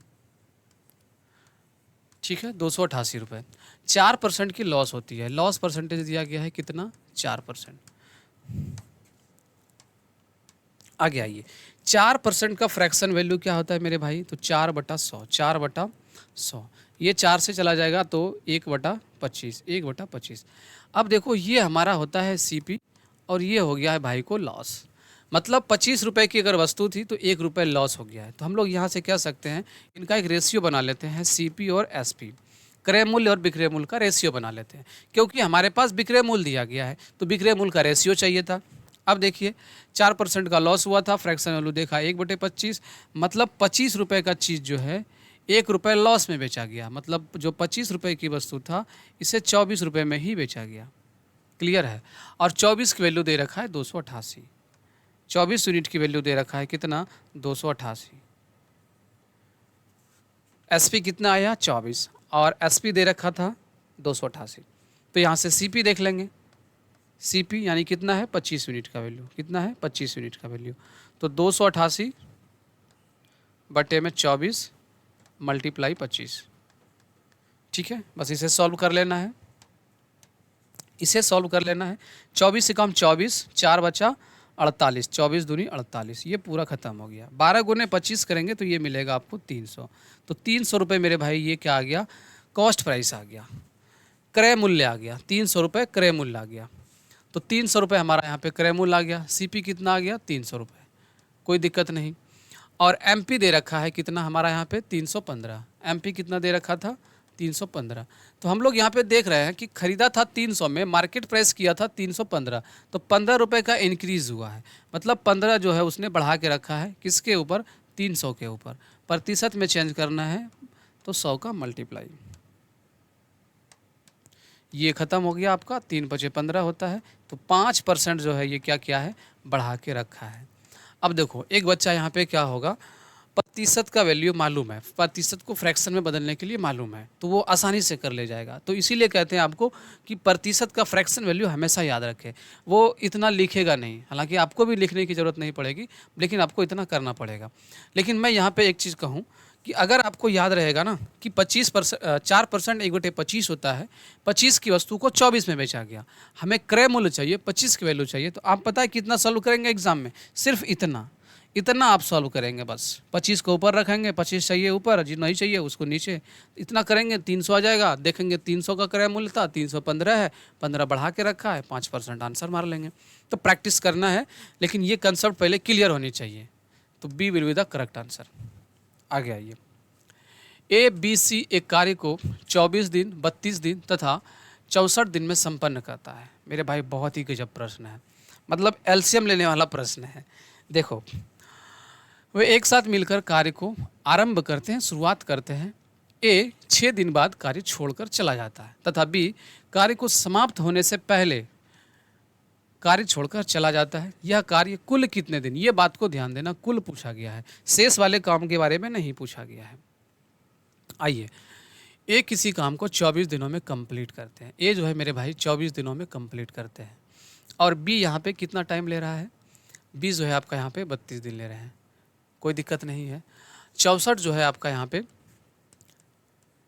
ठीक है, 288 रुपये। 4% की लॉस होती है, लॉस परसेंटेज दिया गया है कितना? 4%। आगे आइए, 4% का फ्रैक्शन वैल्यू क्या होता है मेरे भाई? तो 4/100, 4/100। ये 4 से चला जाएगा तो 1/25, 1/25। अब देखो ये हमारा होता है सीपी और ये हो गया है भाई को लॉस। मतलब 25 रुपये की अगर वस्तु थी तो 1 रुपये लॉस हो गया है। तो हम लोग यहाँ से कह सकते हैं, इनका एक रेशियो बना लेते हैं, सीपी और एसपी, क्रय मूल्य और विक्रय मूल्य का रेशियो बना लेते हैं। क्योंकि हमारे पास विक्रय मूल्य दिया गया है तो विक्रय मूल्य का रेशियो चाहिए था। अब देखिए 4% का लॉस हुआ था, फ्रैक्शन वैल्यू देखा 1/25, मतलब 25 रुपये का चीज़ जो है 1 रुपये लॉस में बेचा गया। मतलब जो 25 रुपये की वस्तु था इसे 24 रुपये में ही बेचा गया। क्लियर है? और 24 की वैल्यू दे रखा है 288, 24 यूनिट की वैल्यू दे रखा है कितना? 288। एसपी कितना आया? 24, और एसपी दे रखा था 288। तो यहाँ से सीपी देख लेंगे, सीपी यानी कितना है? 25 यूनिट का वैल्यू। कितना है? 25 यूनिट का वैल्यू। तो 288 बटे में 24 मल्टीप्लाई 25। ठीक है, बस इसे सॉल्व कर लेना है, इसे सॉल्व कर लेना है। 24 से कम 24, 4 बचा 48, 24 दूनी 48, ये पूरा ख़त्म हो गया। 12 गुने 25 करेंगे तो ये मिलेगा आपको 300। तो 300 रुपये मेरे भाई ये क्या आ गया? कॉस्ट प्राइस आ गया, क्रय मूल्य आ गया। 300 रुपये क्रय मूल्य आ गया। तो 300 रुपये हमारा यहाँ पे क्रय मूल्य आ गया। सीपी कितना आ गया? 300 रुपये, कोई दिक्कत नहीं। और एमपी दे रखा है कितना हमारा यहाँ पे? 315। एमपी कितना दे रखा था? 315। तो हम लोग यहाँ पे देख रहे हैं कि खरीदा था 300 में, मार्केट प्राइस किया था 315, तो 15 रुपये का इंक्रीज़ हुआ है। मतलब 15 जो है उसने बढ़ा के रखा है, किसके ऊपर? 300 के ऊपर। प्रतिशत में चेंज करना है तो 100 का मल्टीप्लाई। ये ख़त्म हो गया आपका, 3 × 15 होता है। तो 5% जो है ये क्या किया है? बढ़ा के रखा है। अब देखो एक बच्चा यहाँ पे क्या होगा, प्रतिशत का वैल्यू मालूम है, प्रतिशत को फ्रैक्शन में बदलने के लिए मालूम है, तो वो आसानी से कर ले जाएगा। तो इसीलिए कहते हैं आपको कि प्रतिशत का फ्रैक्शन वैल्यू हमेशा याद रखें। वो इतना लिखेगा नहीं, हालांकि आपको भी लिखने की ज़रूरत नहीं पड़ेगी, लेकिन आपको इतना करना पड़ेगा। लेकिन मैं यहाँ पे एक चीज़ कहूँ कि अगर आपको याद रहेगा ना कि 4% 1/25 होता है, 25 की वस्तु को 24 में बेचा गया, हमें क्रय मूल्य चाहिए, 25 की वैल्यू चाहिए, तो आप पता है कितना सॉल्व करेंगे एग्जाम में? सिर्फ इतना आप सॉल्व करेंगे बस। 25 को ऊपर रखेंगे, 25 चाहिए ऊपर, जो नहीं चाहिए उसको नीचे, इतना करेंगे 300 आ जाएगा। देखेंगे 300 का क्रय मूल्य था, 315 है, 15 बढ़ा के रखा है, 5% आंसर मार लेंगे। तो प्रैक्टिस करना है, लेकिन ये कंसेप्ट पहले क्लियर होनी चाहिए। तो B will be the correct answer. आगे आइए, ए बी सी एक कार्य को 24 दिन, 32 दिन तथा 64 दिन में संपन्न करता है। मेरे भाई बहुत ही गजब प्रश्न है, मतलब एलसीएम लेने वाला प्रश्न है। देखो, वे एक साथ मिलकर कार्य को आरंभ करते हैं, शुरुआत करते हैं ए 6 दिन बाद कार्य छोड़कर चला जाता है तथा बी कार्य को समाप्त होने से पहले कार्य छोड़कर चला जाता है। यह कार्य कुल कितने दिन, ये बात को ध्यान देना, कुल पूछा गया है, शेष वाले काम के बारे में नहीं पूछा गया है। आइए, ए किसी काम को 24 दिनों में कंप्लीट करते हैं। ए जो है मेरे भाई 24 दिनों में कंप्लीट करते हैं और बी यहाँ पे कितना टाइम ले रहा है, बी जो है आपका यहाँ पे 32 दिन ले रहे हैं, कोई दिक्कत नहीं है। 64 जो है आपका यहाँ पे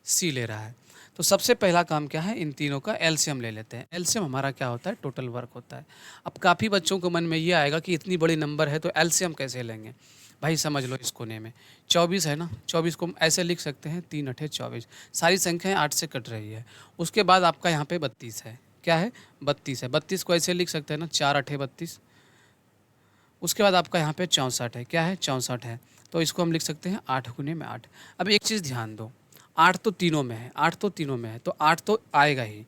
सी ले रहा है। तो सबसे पहला काम क्या है, इन तीनों का एलसीएम ले लेते हैं। एलसीएम हमारा क्या होता है, टोटल वर्क होता है। अब काफ़ी बच्चों को मन में ये आएगा कि इतनी बड़ी नंबर है तो एलसीएम कैसे लेंगे। भाई समझ लो इस कोने में 24 है ना, 24 को हम ऐसे लिख सकते हैं 3 अठे 24, सारी संख्याएं 8 से कट रही है। उसके बाद आपका यहाँ पे 32 है, क्या है 32 है, 32 को ऐसे लिख सकते हैं ना 4 अठे 32। उसके बाद आपका यहाँ पे 64 है, क्या है 64 है, तो इसको हम लिख सकते हैं 8 गुने में 8। अब एक चीज़ ध्यान दो, 8 तो तीनों में है, 8 तो तीनों में है, तो 8 तो आएगा ही।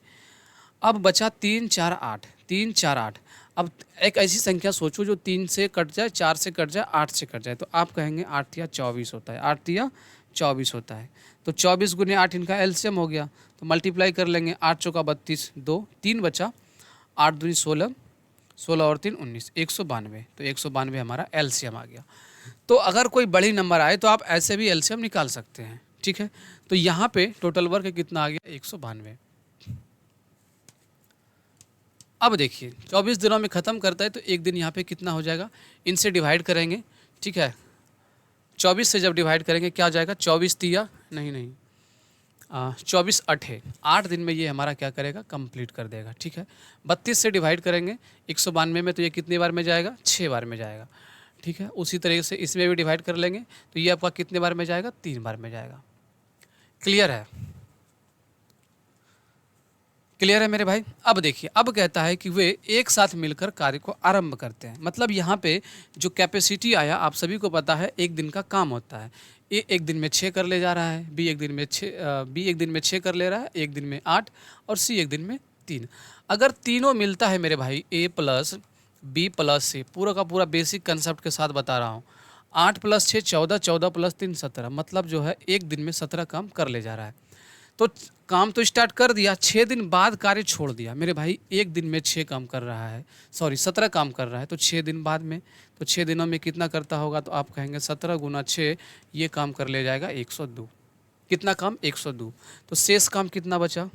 अब बचा 3 4 8, 3 4 8। अब एक ऐसी संख्या सोचो जो 3 से कट जाए, 4 से कट जाए, 8 से कट जाए, तो आप कहेंगे 8 या 24 होता है, 8 या 24 होता है। तो 24 गुने 8 इनका एलसीएम हो गया, तो मल्टीप्लाई कर लेंगे, 8 चौका 32, 2 3 बचा, 8 दूनी 16, 16 और 3 19, 192। तो 192 हमारा एलसीएम आ गया। तो अगर कोई बड़ी नंबर आए तो आप ऐसे भी एलसीएम निकाल सकते हैं, ठीक है। तो यहाँ पे टोटल वर्क कितना आ गया, 192। अब देखिए 24 दिनों में ख़त्म करता है तो एक दिन यहाँ पे कितना हो जाएगा, इनसे डिवाइड करेंगे, ठीक है। 24 से जब डिवाइड करेंगे क्या आ जाएगा, 24 तिया नहीं 24 अठे, 8 दिन में ये हमारा क्या करेगा, कंप्लीट कर देगा, ठीक है। 32 से डिवाइड करेंगे 192 में, तो ये कितनी बार में जाएगा, 6 बार में जाएगा, ठीक है। उसी तरीके से इसमें भी डिवाइड कर लेंगे तो ये आपका कितने बार में जाएगा, 3 बार में जाएगा। क्लियर है, क्लियर है मेरे भाई। अब देखिए, अब कहता है कि वे एक साथ मिलकर कार्य को आरंभ करते हैं। मतलब यहाँ पे जो कैपेसिटी आया, आप सभी को पता है एक दिन का काम होता है। ए एक दिन में 6 कर ले जा रहा है, बी एक दिन में 6 कर ले रहा है, एक दिन में 8, और सी एक दिन में 3। अगर तीनों मिलता है मेरे भाई, ए प्लस बी प्लस सी, पूरा का पूरा बेसिक कंसेप्ट के साथ बता रहा हूँ, 8 + 6 14, 14 + 3 17, मतलब जो है एक दिन में 17 काम कर ले जा रहा है। तो काम तो स्टार्ट कर दिया, 6 दिन बाद कार्य छोड़ दिया मेरे भाई। एक दिन में 6 काम कर रहा है, सॉरी 17 काम कर रहा है, तो 6 दिन बाद में, तो 6 दिनों में कितना करता होगा, तो आप कहेंगे 17 × 6, ये काम कर ले जाएगा 102। कितना काम, 102। तो शेष काम कितना बचा,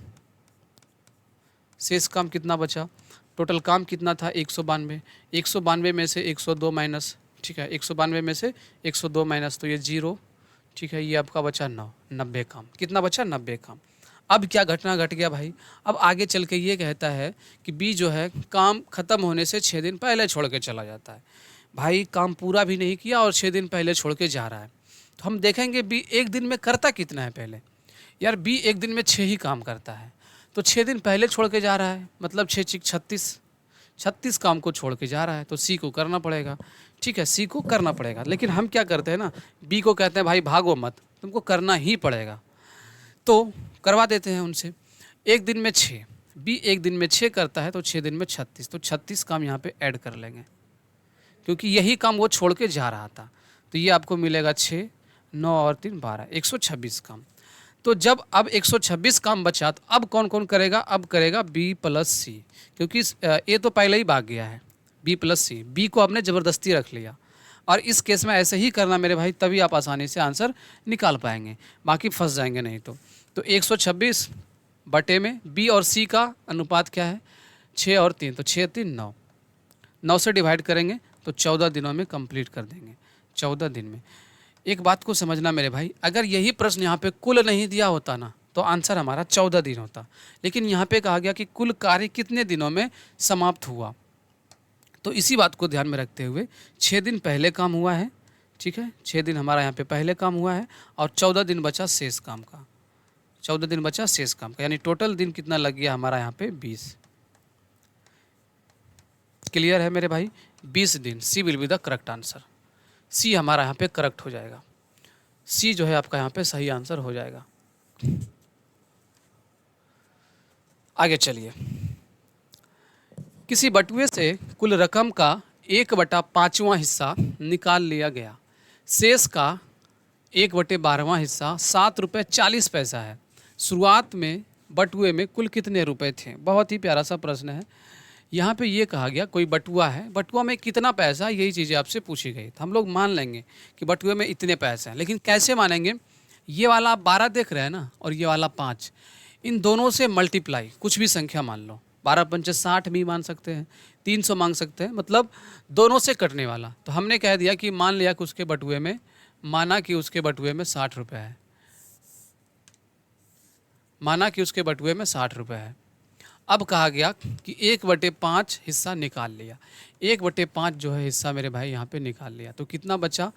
शेष काम कितना बचा, टोटल काम कितना था 192, 192 में से 102 माइनस, ठीक है, 192 में से 102 माइनस, तो ये 0, ठीक है। ये आपका बचा 9, 90 काम। कितना बचा, 90 काम। अब क्या घटना घट गया भाई, अब आगे चल के ये कहता है कि बी जो है काम ख़त्म होने से 6 दिन पहले छोड़ के चला जाता है। भाई काम पूरा भी नहीं किया और 6 दिन पहले छोड़ के जा रहा है, तो हम देखेंगे बी एक दिन में करता कितना है पहले। यार बी एक दिन में 6 ही काम करता है, तो 6 दिन पहले छोड़ के जा रहा है, मतलब 6 6 36, 36 काम को छोड़ के जा रहा है, तो सी को करना पड़ेगा, ठीक है, सी को करना पड़ेगा। लेकिन हम क्या करते हैं ना, बी को कहते हैं भाई भागो मत, तुमको करना ही पड़ेगा, तो करवा देते हैं उनसे। एक दिन में 6, बी एक दिन में 6 करता है, तो 6 दिन में 36, तो 36 काम यहाँ पे ऐड कर लेंगे, क्योंकि यही काम वो छोड़ के जा रहा था। तो ये आपको मिलेगा 6, 9 और 3 12, 126 काम। तो जब अब 126 काम बचा, तो अब कौन कौन करेगा, अब करेगा बी प्लस सी, क्योंकि ए तो पहले ही भाग गया है, बी प्लस सी, बी को आपने ज़बरदस्ती रख लिया। और इस केस में ऐसे ही करना मेरे भाई, तभी आप आसानी से आंसर निकाल पाएंगे, बाकी फंस जाएंगे नहीं तो 126 बटे में बी और सी का अनुपात क्या है, 6 और 3, तो 6 3 9, 9 से डिवाइड करेंगे तो 14 दिनों में कंप्लीट कर देंगे, 14 दिन में। एक बात को समझना मेरे भाई, अगर यही प्रश्न यहाँ पे कुल नहीं दिया होता ना, तो आंसर हमारा 14 दिन होता, लेकिन यहाँ पे कहा गया कि कुल कार्य कितने दिनों में समाप्त हुआ। तो इसी बात को ध्यान में रखते हुए 6 दिन पहले काम हुआ है, ठीक है, 6 दिन हमारा यहाँ पे पहले काम हुआ है, और 14 दिन बचा शेष काम का, 14 दिन बचा शेष काम का, यानी टोटल दिन कितना लग गया हमारा यहाँ पे 20। क्लियर है मेरे भाई, 20 दिन। C will be the correct answer, C हमारा यहाँ पे करेक्ट हो जाएगा, सी जो है आपका यहाँ पे सही आंसर हो जाएगा। आगे चलिए, किसी बटुए से कुल रकम का 1/5वां हिस्सा निकाल लिया गया, शेष का 1/12वां हिस्सा 7 रुपये 40 पैसा है। शुरुआत में बटुए में कुल कितने रुपए थे? बहुत ही प्यारा सा प्रश्न है। यहाँ पे ये कहा गया कोई बटुआ है, बटुआ में कितना पैसा, यही चीज़ें आपसे पूछी गई। तो हम लोग मान लेंगे कि बटुए में इतने पैसे हैं, लेकिन कैसे मानेंगे? ये वाला आप 12 देख रहे हैं ना, और ये वाला 5, इन दोनों से मल्टीप्लाई, कुछ भी संख्या मान लो, 12 पंचे 60 भी मान सकते हैं, 300 मांग सकते हैं, मतलब दोनों से कटने वाला। तो हमने कह दिया कि मान लिया कि उसके बटुए में, माना कि उसके बटुए में 60 रुपये है, माना कि उसके बटुए में 60 रुपये है। अब कहा गया कि 1/5 हिस्सा निकाल लिया। 1/5 जो है हिस्सा मेरे भाई यहाँ पे निकाल लिया, तो कितना बचा?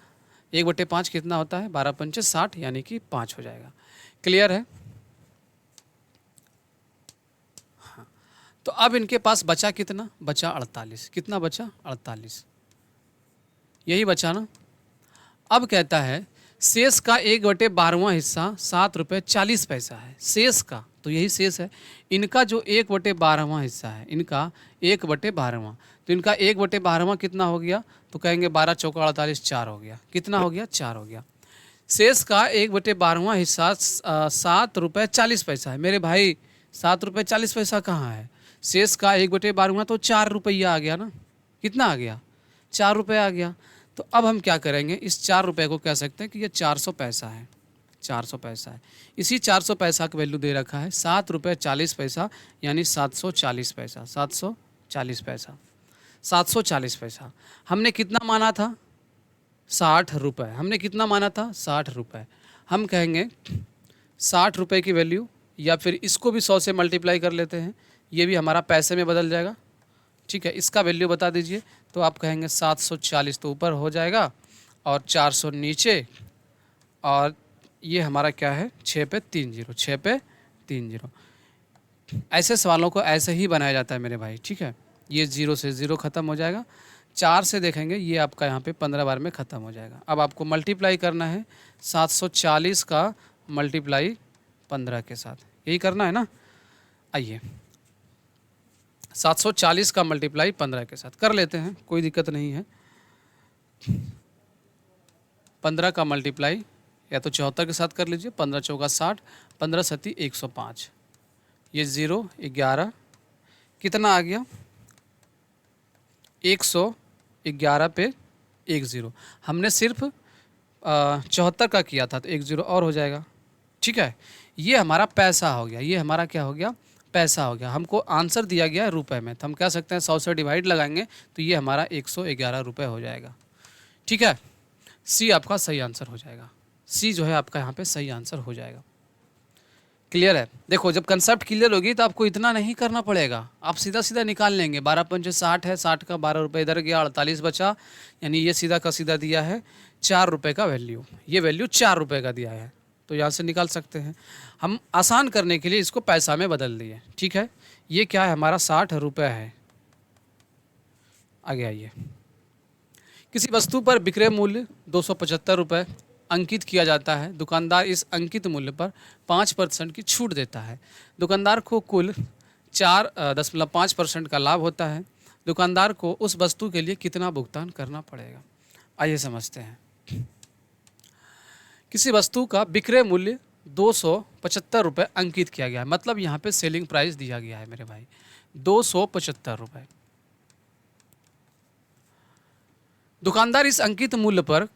1/5 कितना होता है? 12 पंचे 60, यानी कि 5 हो जाएगा। क्लियर है? हाँ। तो अब इनके पास बचा कितना? बचा 48। कितना बचा? 48। यही बचा ना। अब कहता है शेष का 1/12वां हिस्सा 7 रुपये 40 पैसा है। शेष का, तो यही शेष है। इनका जो 1/12वां हिस्सा है, इनका 1/12वां, तो इनका 1/12वां कितना हो गया? तो कहेंगे 12 चौका 48, 4 हो गया। कितना हो गया? 4 हो गया। शेष का 1/12वां हिस्सा 7 रुपये 40 पैसा है। मेरे भाई 7 रुपये 40 पैसा कहाँ है? शेष का 1/12वां तो 4 रुपया आ गया ना। कितना आ गया? 4 रुपये आ गया। तो अब हम क्या करेंगे? इस 4 रुपये को कह सकते हैं कि ये 400 पैसा है। 400 पैसा है। इसी 400 पैसा का वैल्यू दे रखा है 7 रुपये 40 पैसा, यानी 740 पैसा। 740 पैसा, 740 पैसा। हमने कितना माना था? 60 रुपये। हमने कितना माना था? 60 रुपये। हम कहेंगे 60 रुपये की वैल्यू, या फिर इसको भी 100 से मल्टीप्लाई कर लेते हैं, ये भी हमारा पैसे में बदल जाएगा। ठीक है, इसका वैल्यू बता दीजिए। तो आप कहेंगे 740 तो ऊपर हो जाएगा, और 400 नीचे, और ये हमारा क्या है? 6 पे 3 जीरो, 6 पे 3 जीरो। ऐसे सवालों को ऐसे ही बनाया जाता है मेरे भाई। ठीक है, ये 0 से 0 ख़त्म हो जाएगा। 4 से देखेंगे, ये आपका यहाँ पे 15 बार में ख़त्म हो जाएगा। अब आपको मल्टीप्लाई करना है 740 का मल्टीप्लाई 15 के साथ, यही करना है ना। आइए 740 का मल्टीप्लाई 15 के साथ कर लेते हैं, कोई दिक्कत नहीं है। 15 का मल्टीप्लाई या तो 74 के साथ कर लीजिए। 15 चौका 60, 15 सती 105, ये 0 11, कितना आ गया? 111 पे 1 0। हमने सिर्फ 74 का किया था, तो 1 0 और हो जाएगा। ठीक है, ये हमारा पैसा हो गया। ये हमारा क्या हो गया? पैसा हो गया। हमको आंसर दिया गया है रुपए में, तो हम कह सकते हैं 100 से डिवाइड लगाएंगे तो ये हमारा 111 रुपये हो जाएगा। ठीक है, सी आपका सही आंसर हो जाएगा। सी जो है आपका यहाँ पे सही आंसर हो जाएगा। क्लियर है? देखो, जब कंसेप्ट क्लियर होगी तो आपको इतना नहीं करना पड़ेगा, आप सीधा सीधा निकाल लेंगे। 12 पंचे 60 है, 60 का 12 रुपये इधर गया, 48 बचा, यानी ये सीधा का सीधा दिया है 4 रुपये का वैल्यू। ये वैल्यू 4 रुपये का दिया है, तो यहाँ से निकाल सकते हैं। हम आसान करने के लिए इसको पैसा में बदल दिए। ठीक है, ये क्या है? हमारा 60 रुपये है। आगे आइए, किसी वस्तु पर विक्रय मूल्य 275 रुपये अंकित किया जाता है। दुकानदार इस अंकित मूल्य पर 5% की छूट देता है। दुकानदार को कुल 4.5% का लाभ होता है। दुकानदार को उस वस्तु के लिए कितना भुगतान करना पड़ेगा? आइए समझते हैं। किसी वस्तु का विक्रय मूल्य 275 रुपये अंकित किया गया है, मतलब यहाँ पे सेलिंग प्राइस दिया गया है मेरे भाई 275 रुपये। दुकानदार इस अंकित मूल्य पर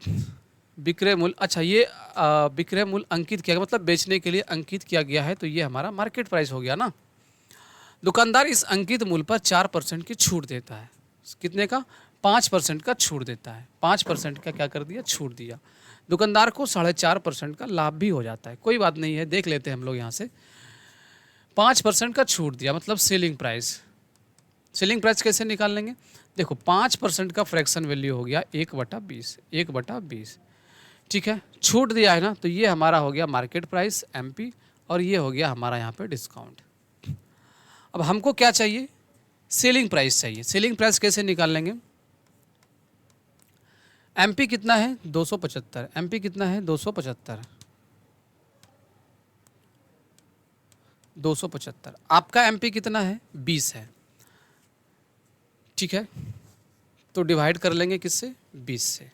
विक्रय मूल्य, अच्छा ये विक्रय मूल्य अंकित किया गया मतलब बेचने के लिए अंकित किया गया है, तो ये हमारा मार्केट प्राइस हो गया ना। दुकानदार इस अंकित मूल्य पर 4% की छूट देता है। कितने का? 5% का छूट देता है। 5% का क्या कर दिया? छूट दिया। दुकानदार को 4.5% का लाभ भी हो जाता है। कोई बात नहीं है, देख लेते हैं हम लोग यहाँ से। 5% का छूट दिया मतलब सेलिंग प्राइस। सेलिंग प्राइस कैसे निकाल लेंगे? देखो 5% का फ्रैक्शन वैल्यू हो गया 1/20, 1/20। ठीक है, छूट दिया है ना, तो ये हमारा हो गया मार्केट प्राइस MP, और ये हो गया हमारा यहाँ पे डिस्काउंट। अब हमको क्या चाहिए? सेलिंग प्राइस चाहिए। सेलिंग प्राइस कैसे निकाल लेंगे? MP कितना है? 275। MP कितना है? 275। 275। आपका MP कितना है? 20 है। ठीक है, तो डिवाइड कर लेंगे किससे? 20 से।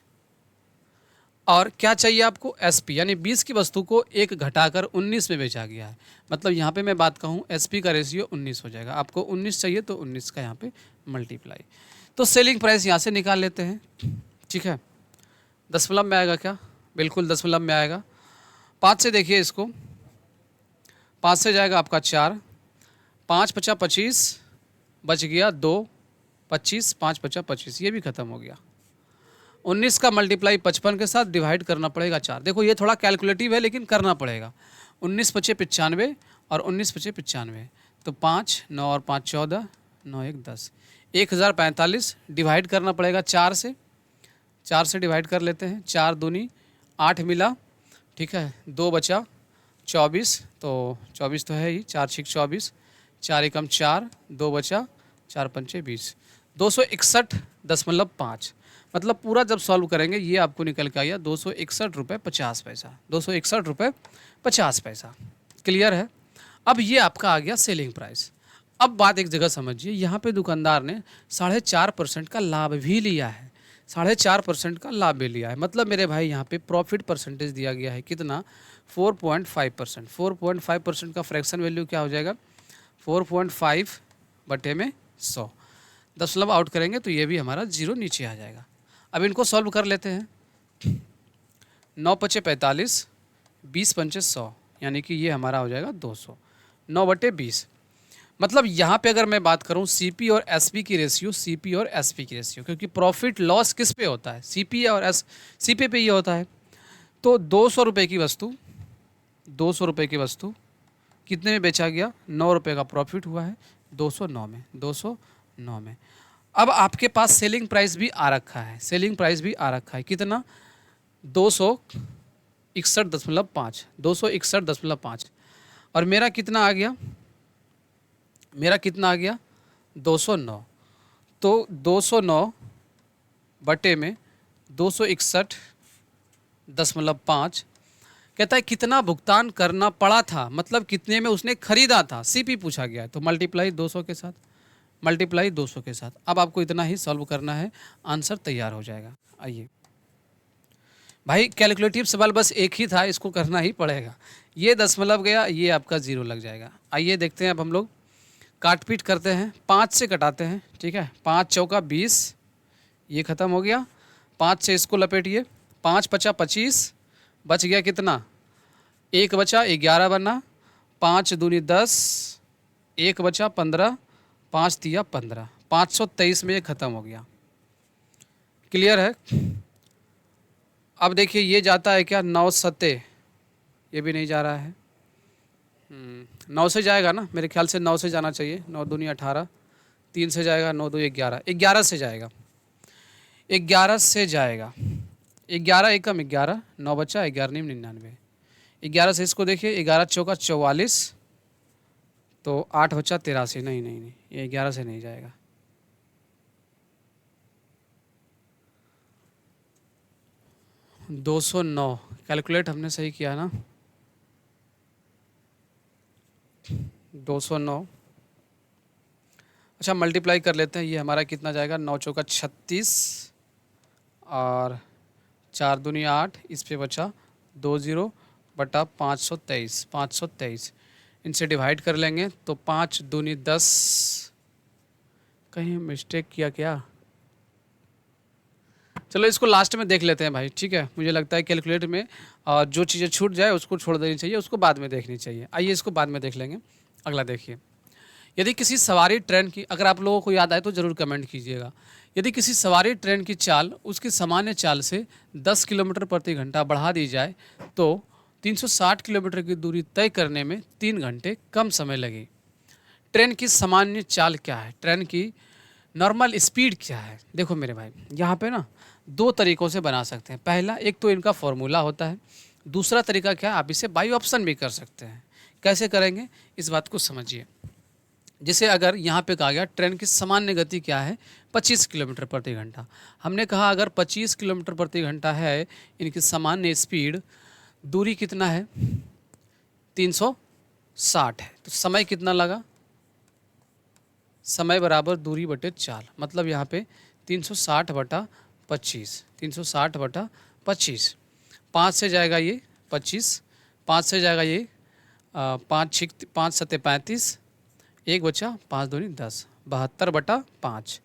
और क्या चाहिए आपको, एसपी, यानी 20 की वस्तु को एक घटाकर 19 में बेचा गया है। मतलब यहाँ पे मैं बात कहूँ एसपी का रेशियो 19 हो जाएगा। आपको 19 चाहिए तो 19 का यहाँ पे मल्टीप्लाई। तो सेलिंग प्राइस यहाँ से निकाल लेते हैं, ठीक है। दशमलव में आएगा क्या, बिल्कुल दशमलव में आएगा। 5 से देखिए इसको, 5 से जाएगा आपका 4, 5 पचा 25, बच गया 2, 25, 5 पचा 25, ये भी खत्म हो गया। 19 का मल्टीप्लाई 55 के साथ डिवाइड करना पड़ेगा 4। देखो ये थोड़ा कैलकुलेटिव है लेकिन करना पड़ेगा। 19 पचे 95 और 19 पचे 95, तो 5, 9 और 5 14, 9 1 10, 1045 डिवाइड करना पड़ेगा 4 से। 4 से डिवाइड कर लेते हैं, 4 दूनी 8 मिला, ठीक है, 2 बचा 24, तो 24 तो है ही, 4 6 24, 4 एकम 4, 2 बचा, 4 पंचे 20, 261.5। मतलब पूरा जब सॉल्व करेंगे ये आपको निकल के आया 261 रुपये 50 पैसा, 261 रुपये 50 पैसा। क्लियर है। अब ये आपका आ गया सेलिंग प्राइस। अब बात एक जगह समझिए, यहाँ पे दुकानदार ने 4.5% का लाभ भी लिया है, 4.5% का लाभ भी लिया है। मतलब मेरे भाई यहाँ पे प्रॉफिट परसेंटेज दिया गया है कितना, 4.5%। 4.5% का फ्रैक्शन वैल्यू क्या हो जाएगा, 4.5 बटे में 100, दशमलव आउट करेंगे तो ये भी हमारा जीरो नीचे आ जाएगा। अब इनको सॉल्व कर लेते हैं। 9 पचे 45, 20 पंचे 100, यानी कि ये हमारा हो जाएगा 200, 9 बटे 20। मतलब यहाँ पे अगर मैं बात करूँ सीपी और एसपी की रेशियो, सीपी और एसपी की रेशियो, क्योंकि प्रॉफिट लॉस किस पे होता है, सीपी और सीपी पे ये होता है। तो 200 रुपये की वस्तु, 200 रुपये की वस्तु कितने में बेचा गया, 9 रुपये का प्रॉफिट हुआ है, 209 में, 209 में। अब आपके पास सेलिंग प्राइस भी आ रखा है, सेलिंग प्राइस भी आ रखा है कितना, 261.5, 261.5। और मेरा कितना आ गया, मेरा कितना आ गया, 209। तो 209 बटे में 261.5 कहता है कितना भुगतान करना पड़ा था, मतलब कितने में उसने खरीदा था, सीपी पूछा गया है। तो मल्टीप्लाई 200 के साथ, मल्टीप्लाई 200 के साथ। अब आपको इतना ही सॉल्व करना है, आंसर तैयार हो जाएगा। आइए भाई, कैलकुलेटिव सवाल बस एक ही था, इसको करना ही पड़ेगा। ये दशमलव गया, ये आपका जीरो लग जाएगा। आइए देखते हैं अब हम लोग काट पीट करते हैं, 5 से कटाते हैं, ठीक है। 5 चौका 20, ये ख़त्म हो गया। 5 से इसको लपेटिए, 5 पचा 25, बच गया कितना, 1 बचा 11 बना, 5 दूनी 10, 1 बचा 15, 5 दिया 15, 523 में ये ख़त्म हो गया। क्लियर है। अब देखिए ये जाता है क्या, 9 सत्ते, ये भी नहीं जा रहा है। 9 से जाएगा ना, मेरे ख्याल से 9 से जाना चाहिए, 9 दूनी 18, 3 से जाएगा, 9 दो 11, 11 से जाएगा, 11 से जाएगा, 11 एकम 11, 9 बचा, 11 नहीं 99, 11 से इसको देखिए, 11 चौका 44, तो 8 बचा 83, नहीं नहीं नहीं, ये 11 से नहीं जाएगा। दो 209 कैलकुलेट हमने सही किया ना, 209। अच्छा मल्टीप्लाई कर लेते हैं, ये हमारा कितना जाएगा, 9 चौका 36 और 4 दूनी 8, इस पे बचा 20 बटा 523, 523 इनसे डिवाइड कर लेंगे तो 5 दूनी 10, कहीं मिस्टेक किया क्या, चलो इसको लास्ट में देख लेते हैं भाई, ठीक है। मुझे लगता है कैलकुलेटर में जो चीज़ें छूट जाए उसको छोड़ देनी चाहिए, उसको बाद में देखनी चाहिए। आइए इसको बाद में देख लेंगे। अगला देखिए, यदि किसी सवारी ट्रेन की, अगर आप लोगों को याद आए तो ज़रूर कमेंट कीजिएगा, यदि किसी सवारी ट्रेन की चाल उसकी सामान्य चाल से 10 किलोमीटर प्रति घंटा बढ़ा दी जाए तो 360 किलोमीटर की दूरी तय करने में 3 घंटे कम समय लगे। ट्रेन की सामान्य चाल क्या है, ट्रेन की नॉर्मल स्पीड क्या है। देखो मेरे भाई, यहाँ पे ना 2 तरीक़ों से बना सकते हैं। पहला, एक तो इनका फॉर्मूला होता है, दूसरा तरीका क्या है, आप इसे बाई ऑप्शन भी कर सकते हैं। कैसे करेंगे इस बात को समझिए। जैसे अगर यहाँ पे कहा गया ट्रेन की सामान्य गति क्या है, 25 किलोमीटर प्रति घंटा। हमने कहा अगर 25 किलोमीटर प्रति घंटा है इनकी सामान्य स्पीड, दूरी कितना है, 360 है, तो समय कितना लगा, समय बराबर दूरी बटे चाल। मतलब यहाँ पे 360 बटा 25, 360 बटा 25। 5 से जाएगा ये 25, 5 से जाएगा ये 5 सत्ते 35, एक बचा 5 दूनी 10, 72/5,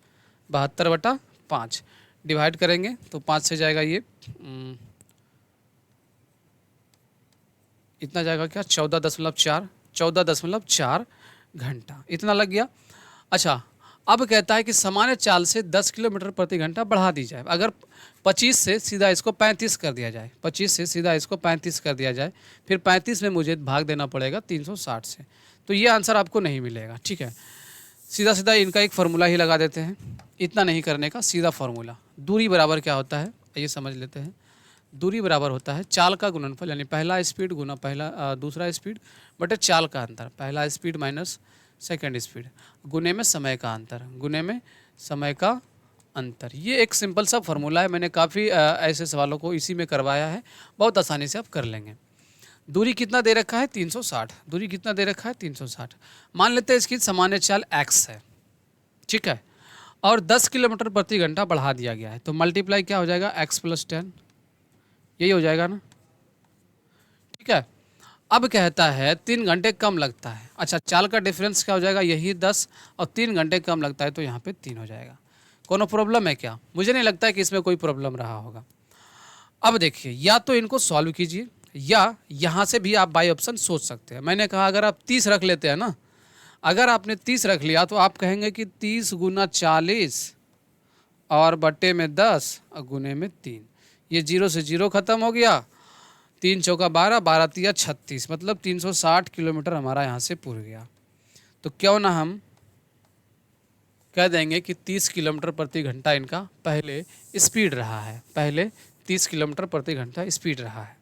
72/5 डिवाइड करेंगे तो 5 से जाएगा ये इतना जाएगा क्या 14.4, 14.4 घंटा इतना लग गया। अच्छा, अब कहता है कि सामान्य चाल से 10 किलोमीटर प्रति घंटा बढ़ा दी जाए। अगर 25 से सीधा इसको 35 कर दिया जाए, 25 से सीधा इसको 35 कर दिया जाए, फिर 35 में मुझे भाग देना पड़ेगा 360 से, तो ये आंसर आपको नहीं मिलेगा। ठीक है, सीधा सीधा इनका एक फार्मूला ही लगा देते हैं, इतना नहीं करने का, सीधा फार्मूला। दूरी बराबर क्या होता है ये समझ लेते हैं। दूरी बराबर होता है चाल का गुणनफल, यानी पहला स्पीड गुना दूसरा स्पीड बटे चाल का अंतर, पहला स्पीड माइनस सेकंड स्पीड, गुने में समय का अंतर, गुने में समय का अंतर। ये एक सिंपल सा फार्मूला है, मैंने काफ़ी ऐसे सवालों को इसी में करवाया है, बहुत आसानी से आप कर लेंगे। दूरी कितना दे रखा है 360, दूरी कितना दे रखा है 360। मान लेते हैं इसकी सामान्य चाल x है, ठीक है, और 10 किलोमीटर प्रति घंटा बढ़ा दिया गया है, तो मल्टीप्लाई क्या हो जाएगा x + 10, यही हो जाएगा ना। ठीक है, अब कहता है 3 घंटे कम लगता है। अच्छा, चाल का डिफरेंस क्या हो जाएगा, यही 10 और 3 घंटे कम लगता है, तो यहाँ पे 3 हो जाएगा। कोनो प्रॉब्लम है क्या? मुझे नहीं लगता है कि इसमें कोई प्रॉब्लम रहा होगा। अब देखिए, या तो इनको सॉल्व कीजिए या यहाँ से भी आप बाई ऑप्शन सोच सकते हैं। मैंने कहा अगर आप 30 रख लेते हैं ना, अगर आपने 30 रख लिया तो आप कहेंगे कि 30 × 40 और बट्टे में 10 और गुने में 3, ये 0 से 0 ख़त्म हो गया, 3 चौका 12, 12 तिया 36, मतलब 360 किलोमीटर हमारा यहाँ से पूर गया। तो क्यों ना हम कह देंगे कि 30 किलोमीटर प्रति घंटा इनका पहले स्पीड रहा है, पहले 30 किलोमीटर प्रति घंटा स्पीड रहा है।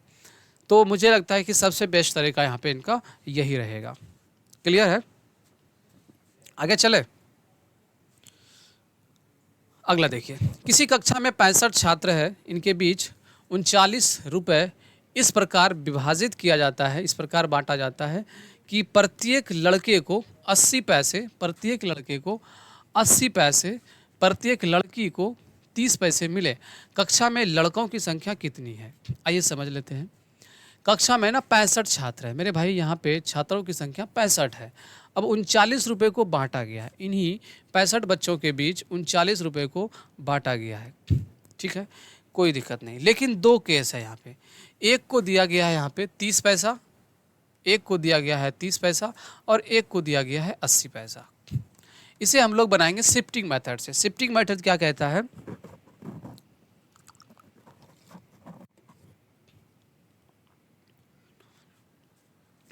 तो मुझे लगता है कि सबसे बेस्ट तरीका यहाँ पे इनका यही रहेगा। क्लियर है? आगे चले। अगला देखिए, किसी कक्षा में 65 छात्र है, इनके बीच 39 रुपये इस प्रकार विभाजित किया जाता है, इस प्रकार बांटा जाता है कि प्रत्येक लड़के को 80 पैसे, प्रत्येक लड़के को 80 पैसे, प्रत्येक लड़की को 30 पैसे मिले। कक्षा में लड़कों की संख्या कितनी है? आइए समझ लेते हैं। कक्षा में ना 65 छात्र है मेरे भाई, यहाँ पे छात्रों की संख्या 65 है। अब 39 रुपये को बांटा गया है, इन्हीं 65 बच्चों के बीच 39 रुपये को बांटा गया है। ठीक है, कोई दिक्कत नहीं, लेकिन 2 केस है यहाँ पे। एक को दिया गया है यहाँ पे 30 पैसा, एक को दिया गया है 30 पैसा और एक को दिया गया है 80 पैसा। इसे हम लोग बनाएंगे शिफ्टिंग मेथड से। शिफ्टिंग मेथड क्या कहता है?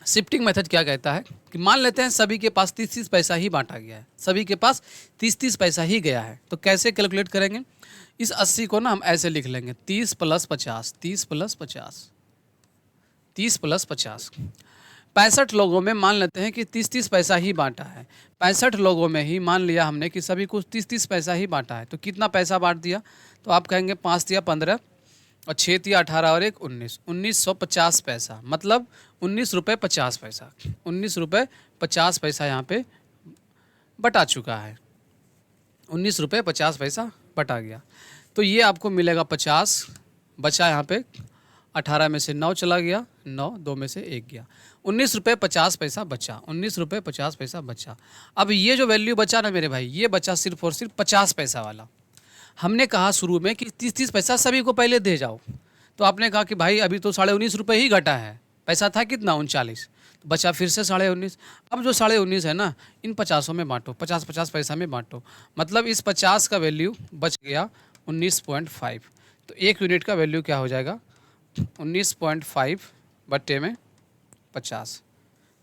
शिफ्टिंग मेथड क्या कहता है कि मान लेते हैं सभी के पास 30-30 पैसा ही बांटा गया है, सभी के पास 30-30 पैसा ही गया है। तो कैसे कैलकुलेट करेंगे? इस 80 को ना हम ऐसे लिख लेंगे 30 + 50, 30 + 50, 30 + 50। 65 लोगों में मान लेते हैं कि 30-30 पैसा ही बांटा है। 65 लोगों में ही मान लिया हमने कि सभी को 30-30 पैसा ही बांटा है। तो कितना पैसा बांट दिया? तो आप कहेंगे 5 तिया 15 और 6 तिया 18 और 1 19, 1950 पैसा, मतलब 19 रुपये 50 पैसा, 19 रुपये 50 पैसा यहाँ पे बटा चुका है। 19 रुपये 50 पैसा बटा गया, तो ये आपको मिलेगा 50, बचा यहाँ पे 18 में से 9 चला गया, 9, 2 में से 1 गया, 19 रुपये 50 पैसा बचा, 19 रुपये 50 पैसा बचा। अब ये जो वैल्यू बचा ना मेरे भाई, ये बचा सिर्फ और सिर्फ 50 पैसा वाला। हमने कहा शुरू में कि 30-30 पैसा सभी को पहले दे जाओ, तो आपने कहा कि भाई अभी तो 19.5 रुपये ही घटा है, पैसा था कितना 39, तो बचा फिर से 19.5। अब जो 19.5 है ना, इन 50 में बांटो, 50-50 पैसा में बांटो, मतलब इस 50 का वैल्यू बच गया 19.5। तो 1 यूनिट का वैल्यू क्या हो जाएगा? 19.5 बट्टे में 50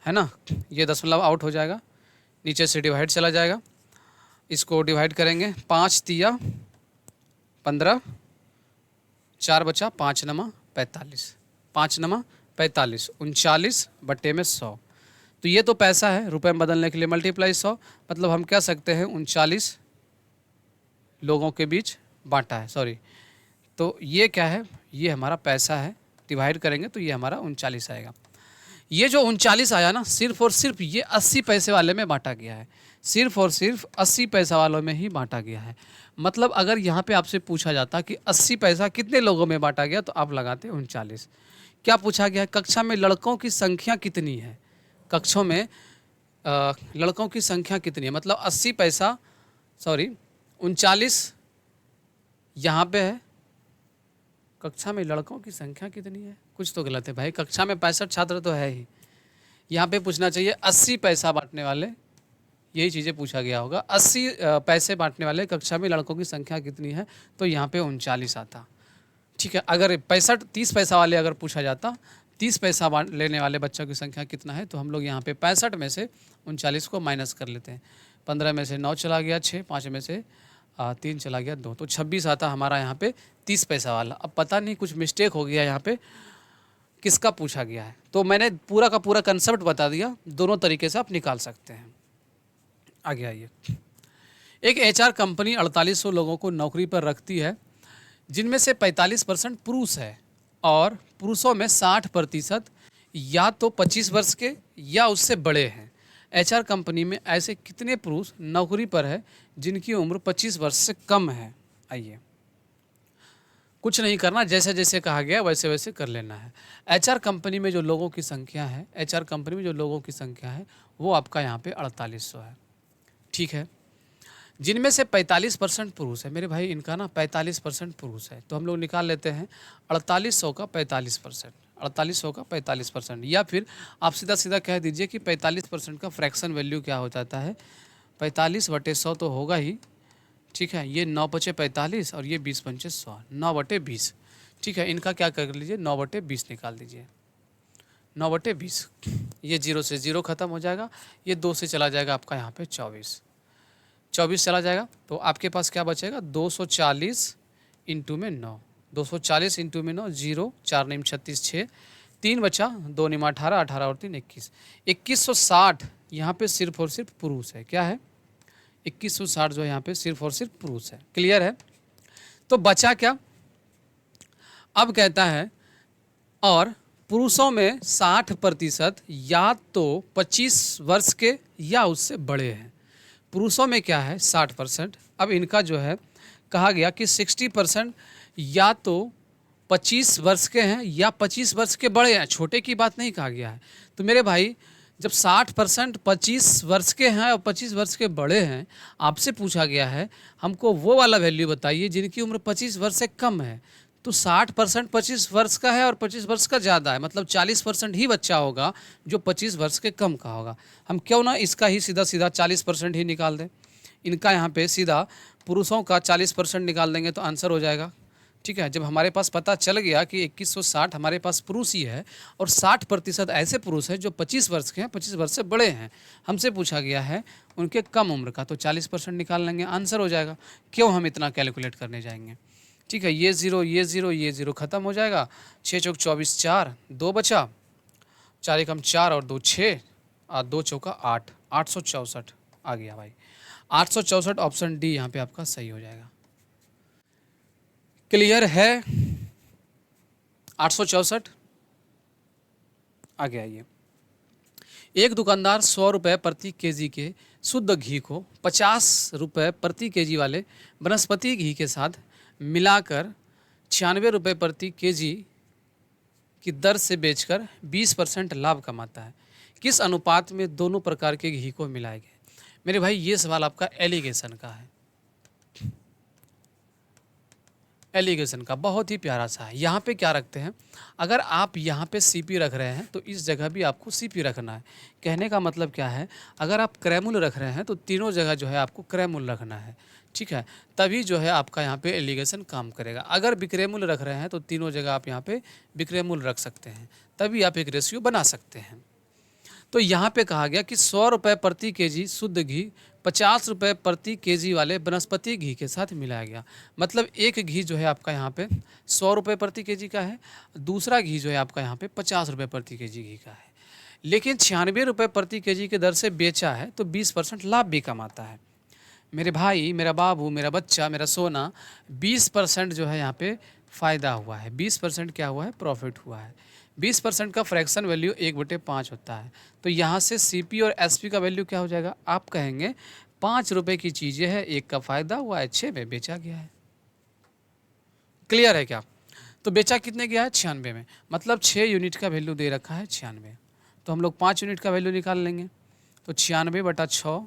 है ना, ये दशमलव आउट हो जाएगा, नीचे से डिवाइड चला जाएगा। इसको डिवाइड करेंगे, 5 तिया 15, 4 बचा, 5 नमा 45, 5 नमा 45, 39 बट्टे में 100। तो ये तो पैसा है, रुपए में बदलने के लिए मल्टीप्लाई 100, मतलब हम कह सकते हैं 39 लोगों के बीच बांटा है, सॉरी। तो ये क्या है? ये हमारा पैसा है, डिवाइड करेंगे तो ये हमारा 39 आएगा। ये जो 39 आया ना, सिर्फ और सिर्फ ये 80 पैसे वाले में बांटा गया है, सिर्फ और सिर्फ 80 पैसा वालों में ही बांटा गया है। मतलब अगर यहाँ पे आपसे पूछा जाता कि 80 पैसा कितने लोगों में बांटा गया तो आप लगाते 39। क्या पूछा गया है? कक्षा में लड़कों की संख्या कितनी है? कक्षों में लड़कों की संख्या कितनी है, मतलब 80 पैसा, सॉरी 39 यहाँ पे है। कक्षा में लड़कों की संख्या कितनी है, कुछ तो गलत है भाई, कक्षा में 65 छात्र तो है ही। यहाँ पे पूछना चाहिए 80 पैसा बांटने वाले, यही चीज़ें पूछा गया होगा। 80 पैसे बांटने वाले कक्षा में लड़कों की संख्या कितनी है, तो यहाँ पे 39 आता। ठीक है, अगर 30 पैसा वाले अगर पूछा जाता 30 पैसा लेने वाले बच्चों की संख्या कितना है, तो हम लोग यहाँ पे 65 में से 39 को माइनस कर लेते हैं। 15 में से 9 चला गया 6, 5 में से 3 चला गया 2, तो 26 आता हमारा यहाँ पे 30 पैसा वाला। अब पता नहीं कुछ मिस्टेक हो गया यहाँ पे, किसका पूछा गया है, तो मैंने पूरा का पूरा कंसेप्ट बता दिया, दोनों तरीके से आप निकाल सकते हैं। आगे आइए। एक एचआर कंपनी 4800 लोगों को नौकरी पर रखती है, जिनमें से 45% पुरुष है और पुरुषों में 60% या तो 25 वर्ष के या उससे बड़े हैं। एचआर कंपनी में ऐसे कितने पुरुष नौकरी पर है जिनकी उम्र 25 वर्ष से कम है? आइए, कुछ नहीं करना, जैसे जैसे कहा गया वैसे वैसे कर लेना है। एचआर कंपनी में जो लोगों की संख्या है, एचआर कंपनी में जो लोगों की संख्या है वो आपका यहाँ पे 4800 है। ठीक है, जिनमें से 45% पुरुष है। मेरे भाई इनका ना 45% पुरुष है, तो हम लोग निकाल लेते हैं 4800 का 45%, 4800 का 45%, या फिर आप सीधा सीधा कह दीजिए कि 45% का फ्रैक्शन वैल्यू क्या हो जाता है, 45/100 तो होगा ही। ठीक है, ये 9 बचे 45 और ये 20 पंचे 100, 9/20। ठीक है, इनका क्या कर लीजिए, 9/20 निकाल दीजिए, 9/20। ये 0 से 0 खत्म हो जाएगा, ये 2 से चला जाएगा आपका यहाँ पे 24 चला जाएगा, तो आपके पास क्या बचेगा, 240 इंटू में 9, 240 इंटू में 9, 0, 4 निम 36, 6, 3 बचा, 2 निम 18, 18 और 3 21, 2160 यहाँ पे सिर्फ और सिर्फ पुरुष है। क्या है, 2160 जो यहाँ पे सिर्फ और सिर्फ पुरुष है। क्लियर है, तो बचा क्या, अब कहता है और पुरुषों में 60% या तो 25 वर्ष के या उससे बड़े हैं। पुरुषों में क्या है 60%, अब इनका जो है कहा गया कि 60% या तो 25 वर्ष के हैं या 25 वर्ष के बड़े हैं, छोटे की बात नहीं कहा गया है। तो मेरे भाई जब 60% 25 वर्ष के हैं और 25 वर्ष के बड़े हैं, आपसे पूछा गया है हमको वो वाला वैल्यू बताइए जिनकी उम्र 25 वर्ष से कम है, तो 60% 25 वर्ष का है और 25 वर्ष का ज़्यादा है, मतलब 40% ही बच्चा होगा जो 25 वर्ष के कम का होगा। हम क्यों ना इसका ही सीधा सीधा 40% ही निकाल दें, इनका यहाँ पे सीधा पुरुषों का 40% निकाल देंगे तो आंसर हो जाएगा। ठीक है, जब हमारे पास पता चल गया कि 2160 हमारे पास पुरुष ही है और 60% ऐसे पुरुष हैं जो 25 वर्ष के हैं, 25 वर्ष से बड़े हैं, हमसे पूछा गया है उनके कम उम्र का, तो 40% निकाल लेंगे, आंसर हो जाएगा। क्यों हम इतना कैलकुलेट करने जाएंगे। ठीक है, ये 0 ये 0 ये 0 खत्म हो जाएगा, 6 चौक 24, 4, 2 बचा, 4 एकम 4 और 2 6 और 2 चौका 8, 864 आ गया भाई, 864 ऑप्शन डी यहाँ पे आपका सही हो जाएगा। क्लियर है, 864 आगे आइए। एक दुकानदार 100 रुपये प्रति केजी के शुद्ध घी को 50 रुपये प्रति केजी वाले वनस्पति घी के साथ मिलाकर 96 रुपये प्रति केजी की दर से बेचकर 20% लाभ कमाता है। किस अनुपात में दोनों प्रकार के घी को मिलाए गए। मेरे भाई ये सवाल आपका एलिगेशन का है, एलिगेशन का बहुत ही प्यारा सा है। यहाँ पे क्या रखते हैं, अगर आप यहाँ पे सीपी रख रहे हैं तो इस जगह भी आपको सीपी रखना है। कहने का मतलब क्या है, अगर आप क्रैमुल रख रहे हैं तो तीनों जगह जो है आपको क्रैमुल रखना है। ठीक है, तभी जो है आपका यहाँ पे एलिगेशन काम करेगा। अगर विक्रेमुल रख रहे हैं तो तीनों जगह आप यहाँ पे विक्रेमुल रख सकते हैं, तभी आप एक रेशियो बना सकते हैं। तो यहाँ पे कहा गया कि 100 रुपये प्रति केजी शुद्ध घी 50 रुपये प्रति केजी वाले वनस्पति घी के साथ मिलाया गया। मतलब एक घी जो है आपका यहाँ पे 100 रुपये प्रति केजी का है, दूसरा घी जो है आपका यहाँ पे 50 रुपये प्रति केजी घी का है, लेकिन 96 रुपये प्रति केजी के दर से बेचा है तो 20% लाभ भी कमाता है। मेरे भाई, मेरा बाबू, मेरा बच्चा, मेरा सोना, 20% जो है यहाँ पे फ़ायदा हुआ है, 20% क्या हुआ है, प्रॉफिट हुआ है। 20% का फ्रैक्शन वैल्यू 1/5 होता है। तो यहाँ से सीपी और एसपी का वैल्यू क्या हो जाएगा, आप कहेंगे ₹5 की चीज़ें हैं, एक का फ़ायदा हुआ है, 6 में बेचा गया है। क्लियर है क्या? तो बेचा कितने गया है? 96 में। मतलब 6 यूनिट का वैल्यू दे रखा है 96। तो हम लोग 5 यूनिट का वैल्यू निकाल लेंगे। तो 96/6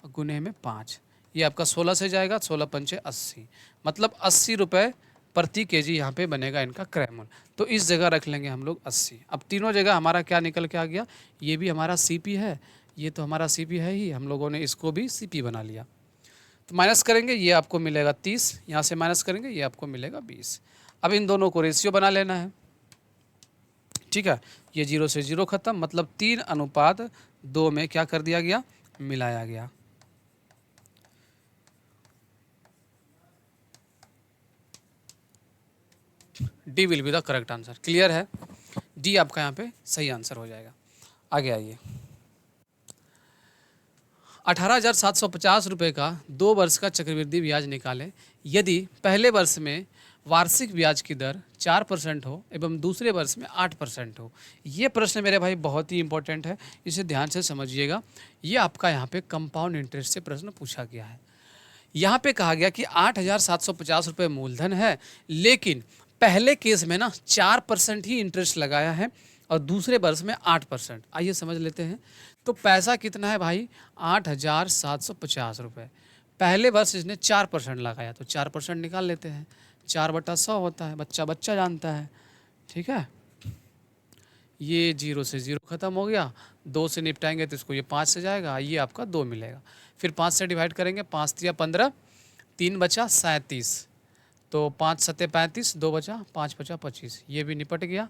गुने में 5, ये आपका 16 से जाएगा, 16 पंचे 80, मतलब ₹80 प्रति केजी यहाँ पे बनेगा इनका क्रय मूल्य। तो इस जगह रख लेंगे हम लोग 80। अब तीनों जगह हमारा क्या निकल के आ गया? ये भी हमारा सीपी है, ये तो हमारा सीपी है ही, हम लोगों ने इसको भी सीपी बना लिया। तो माइनस करेंगे, ये आपको मिलेगा 30, यहाँ से माइनस करेंगे, ये आपको मिलेगा 20। अब इन दोनों को रेशियो बना लेना है, ठीक है। ये 0 से 0 खत्म, मतलब 3:2 में क्या कर दिया गया? मिलाया गया। D will be the correct answer. Clear है? डी आपका यहाँ पे सही आंसर हो जाएगा। आगे आइए। 18,750 रुपये का 2 वर्ष का चक्रवृद्धि ब्याज निकालें यदि पहले वर्ष में वार्षिक ब्याज की दर 4% हो एवं दूसरे वर्ष में 8% हो। ये प्रश्न मेरे भाई बहुत ही इंपॉर्टेंट है, इसे ध्यान से समझिएगा। ये आपका यहाँ पे कंपाउंड इंटरेस्ट से प्रश्न पूछा गया है। यहाँ पे कहा गया कि 8,750 रुपये मूलधन है, लेकिन पहले केस में ना 4% ही इंटरेस्ट लगाया है और दूसरे वर्ष में 8%। आइए समझ लेते हैं। तो पैसा कितना है भाई? 8,750 रुपये। पहले वर्ष इसने 4% लगाया, तो 4% निकाल लेते हैं। 4/100 होता है, बच्चा बच्चा जानता है, ठीक है। ये 0 से 0 खत्म हो गया, 2 से निपटाएंगे तो इसको ये 5 से जाएगा, ये आपका 2 मिलेगा। फिर 5 से डिवाइड करेंगे, 5 तिया 15, 3 बचा 37, तो 5 सत्ते 35, 2 बचा, 5 बचा 25, ये भी निपट गया।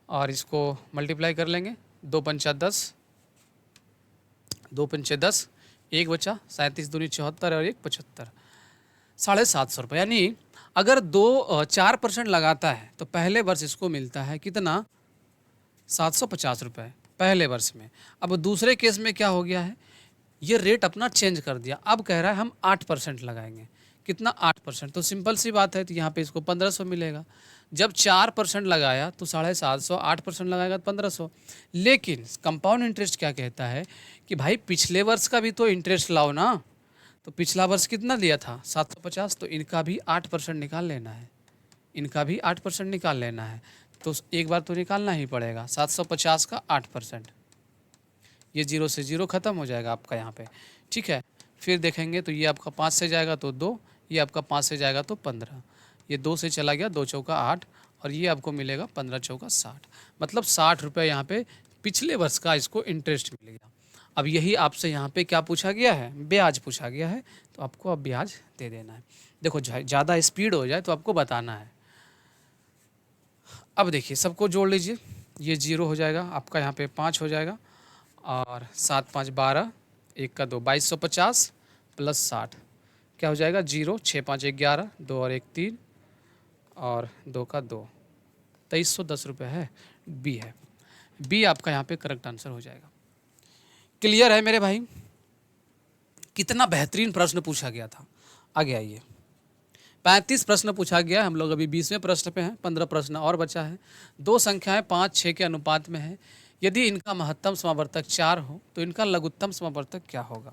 और इसको मल्टीप्लाई कर लेंगे, 2 पंचा 10, 2 पंचे 10, 1 बचा, 37 दूनी 74 और 1 75, 750 रुपये। यानी अगर 4% लगाता है तो पहले वर्ष इसको मिलता है कितना? 750 रुपये पहले वर्ष में। अब दूसरे केस में क्या हो गया है? ये रेट अपना चेंज कर दिया, अब कह रहा है हम 8% लगाएंगे। कितना? 8%। तो सिंपल सी बात है, तो यहाँ पे इसको 1500 मिलेगा। जब 4% लगाया तो 750, 8% लगाएगा तो 1500। लेकिन कंपाउंड इंटरेस्ट क्या कहता है कि भाई पिछले वर्ष का भी तो इंटरेस्ट लाओ ना। तो पिछला वर्ष कितना दिया था? 750, तो इनका भी 8% निकाल लेना है, इनका भी 8% निकाल लेना है। तो एक बार तो निकालना ही पड़ेगा, 750 का 8%। ये 0 से 0 खत्म हो जाएगा आपका यहाँ पे, ठीक है। फिर देखेंगे तो ये आपका 5 से जाएगा तो 2, ये आपका 5 से जाएगा तो 15, ये 2 से चला गया, 2 चौका 8, और ये आपको मिलेगा 15 चौका 60। मतलब 60 रुपये यहाँ पे पिछले वर्ष का इसको इंटरेस्ट मिल गया। अब यही आपसे यहाँ पे क्या पूछा गया है? ब्याज पूछा गया है, तो आपको अब ब्याज दे देना है। देखो ज़्यादा स्पीड हो जाए तो आपको बताना है। अब देखिए सबको जोड़ लीजिए, ये 0 हो जाएगा आपका, यहाँ पे 5 हो जाएगा, और 7 5 12, 1 का 2, 2250 प्लस 60 क्या हो जाएगा? 0, 6 5 11, 2 और 1 3, और 2 का 2, 2310 रुपये है। बी है, बी आपका यहाँ पे करेक्ट आंसर हो जाएगा। क्लियर है मेरे भाई? कितना बेहतरीन प्रश्न पूछा गया था। आगे आइए। 35 प्रश्न पूछा गया, हम लोग अभी 20वें प्रश्न पे हैं, 15 प्रश्न और बचा है। दो संख्याएं 5 6 के अनुपात में है, यदि इनका महत्तम समावर्तक 4 हो तो इनका लघुत्तम समावर्तक क्या होगा?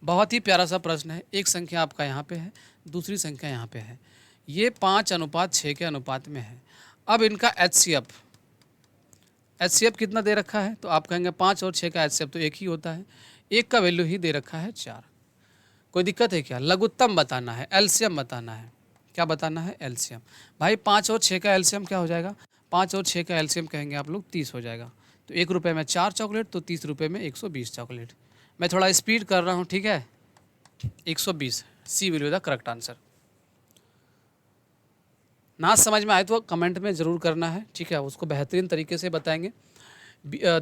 बहुत ही प्यारा सा प्रश्न है। एक संख्या आपका यहाँ पे है, दूसरी संख्या यहाँ पे है, ये 5:6 के अनुपात में है। अब इनका एचसीएफ कितना दे रखा है? तो आप कहेंगे 5 और 6 का एचसीएफ तो एक ही होता है, एक का वैल्यू ही दे रखा है 4। कोई दिक्कत है क्या? लघुत्तम बताना है, एलसीएम बताना है। क्या बताना है? एलसीएम। भाई 5 और 6 का एलसीएम क्या हो जाएगा? 5 और 6 का एलसीएम कहेंगे आप लोग 30 हो जाएगा। तो 1 रुपये में 4 चॉकलेट, तो 30 रुपये में 120 चॉकलेट। मैं थोड़ा स्पीड कर रहा हूँ, ठीक है। 120, C will be the correct answer. ना समझ में आए तो कमेंट में ज़रूर करना है, ठीक है, उसको बेहतरीन तरीके से बताएंगे।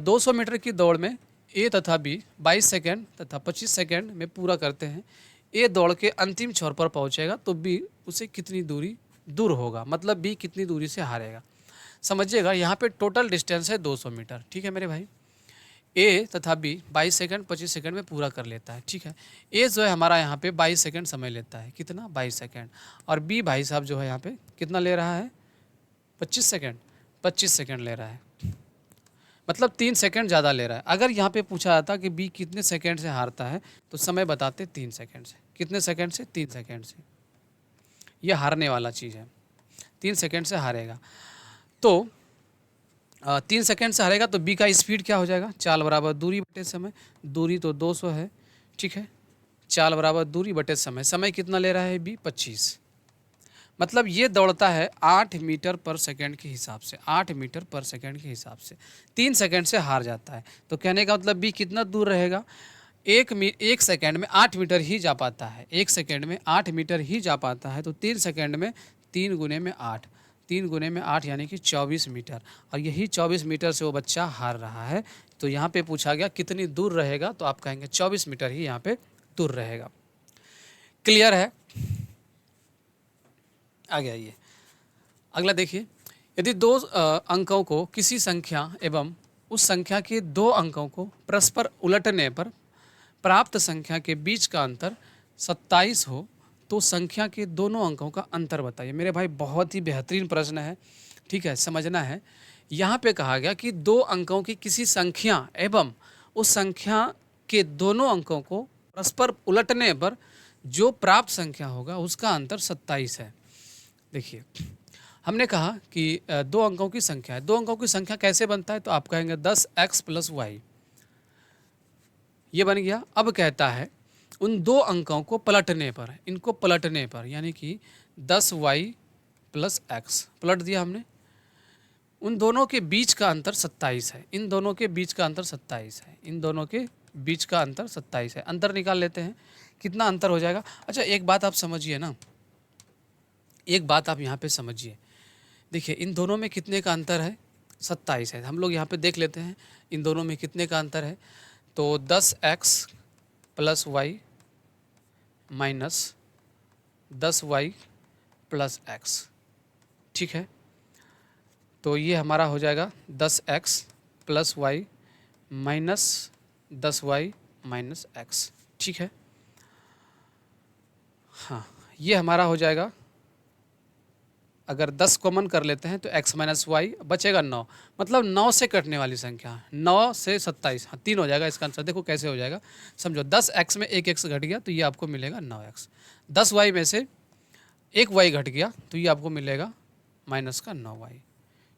200 मीटर की दौड़ में ए तथा बी 22 सेकेंड तथा 25 सेकेंड में पूरा करते हैं। ए दौड़ के अंतिम छोर पर पहुंचेगा तो बी उसे कितनी दूरी दूर होगा, मतलब बी कितनी दूरी से हारेगा। समझिएगा, यहाँ पे टोटल डिस्टेंस है 200 मीटर, ठीक है मेरे भाई। ए तथा बी 22 सेकंड 25 सेकंड में पूरा कर लेता है, ठीक है। ए जो है हमारा यहाँ पे 22 सेकंड समय लेता है, कितना? 22 सेकंड। और बी भाई साहब जो है यहाँ पे कितना ले रहा है? 25 सेकंड, 25 सेकंड ले रहा है। मतलब 3 सेकंड ज़्यादा ले रहा है। अगर यहाँ पे पूछा जाता कि बी कितने सेकंड से हारता है, तो समय बताते 3 सेकंड से। कितने सेकंड से? 3 सेकंड से। ये हारने वाला चीज़ है, 3 सेकंड से हारेगा। तो 3 सेकंड से हारेगा तो बी का स्पीड क्या हो जाएगा? चाल बराबर दूरी बटे समय। दूरी तो 200 है, ठीक है। चाल बराबर दूरी बटे समय। समय कितना ले रहा है बी? 25। मतलब ये दौड़ता है 8 मीटर पर सेकंड के हिसाब से, 8 मीटर पर सेकंड के हिसाब से। 3 सेकंड से हार जाता है। तो कहने का मतलब बी कितना दूर रहेगा? एक सेकंड में 8 मीटर ही जा पाता है। 1 सेकंड में 8 मीटर ही जा पाता है। तो 3 सेकंड में 3 गुने में 8, 3 गुने में 8 यानी कि 24 मीटर। और यही 24 मीटर से वो बच्चा हार रहा है। तो यहाँ पे पूछा गया कितनी दूर रहेगा, तो आप कहेंगे 24 मीटर ही यहाँ पे दूर रहेगा। क्लियर है? आगे आइए, अगला देखिए। यदि दो अंकों को किसी संख्या एवं उस संख्या के 2 अंकों को परस्पर उलटने पर प्राप्त संख्या के बीच का अंतर 27 हो, तो संख्या के दोनों अंकों का अंतर बताइए। मेरे भाई बहुत ही बेहतरीन प्रश्न है, ठीक है, समझना है। यहाँ पे कहा गया कि 2 अंकों की किसी संख्या एवं उस संख्या के दोनों अंकों को परस्पर उलटने पर जो प्राप्त संख्या होगा उसका अंतर 27 है। देखिए, हमने कहा कि 2 अंकों की संख्या है। 2 अंकों की संख्या कैसे बनता है? तो आप कहेंगे 10x + y, ये बन गया। अब कहता है उन 2 अंकों को पलटने पर, इनको पलटने पर, यानी कि 10y + x पलट दिया हमने। उन दोनों के बीच का अंतर 27 है। इन दोनों के बीच का अंतर 27 है। इन दोनों के बीच का अंतर 27 है। अंतर निकाल लेते हैं, कितना अंतर हो जाएगा। अच्छा, एक बात आप समझिए ना, एक बात आप यहाँ पे समझिए। देखिए, इन दोनों में कितने का अंतर है? 27 है। हम लोग यहाँ पे देख लेते हैं इन दोनों में कितने का अंतर है। तो 10x + y - 10y + x, ठीक है। तो ये हमारा हो जाएगा 10x + y - 10y - x, ठीक है। हाँ, ये हमारा हो जाएगा। अगर 10 कॉमन कर लेते हैं तो x - y बचेगा 9, मतलब 9 से कटने वाली संख्या, 9 से 27, हाँ 3 हो जाएगा इसका आंसर। देखो कैसे हो जाएगा, समझो। 10x में एक x घट गया तो ये आपको मिलेगा 9x। 10y में से एक y घट गया तो ये आपको मिलेगा -9y,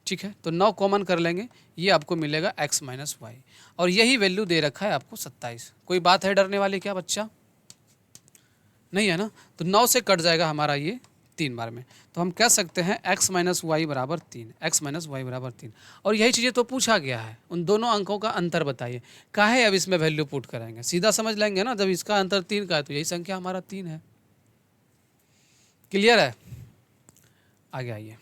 ठीक है। तो 9 कॉमन कर लेंगे, ये आपको मिलेगा x - y, और यही वैल्यू दे रखा है आपको 27। कोई बात है डरने वाली क्या बच्चा? नहीं है ना। तो 9 से कट जाएगा हमारा ये 3 बार में। तो हम कह सकते हैं x - y = 3, x - y = 3। और यही चीज़ें तो पूछा गया है, उन दोनों अंकों का अंतर बताइए। काहे अब इसमें वैल्यू पुट करेंगे, सीधा समझ लेंगे ना। जब इसका अंतर 3 का है तो यही संख्या हमारा 3 है। क्लियर है? आगे आइए।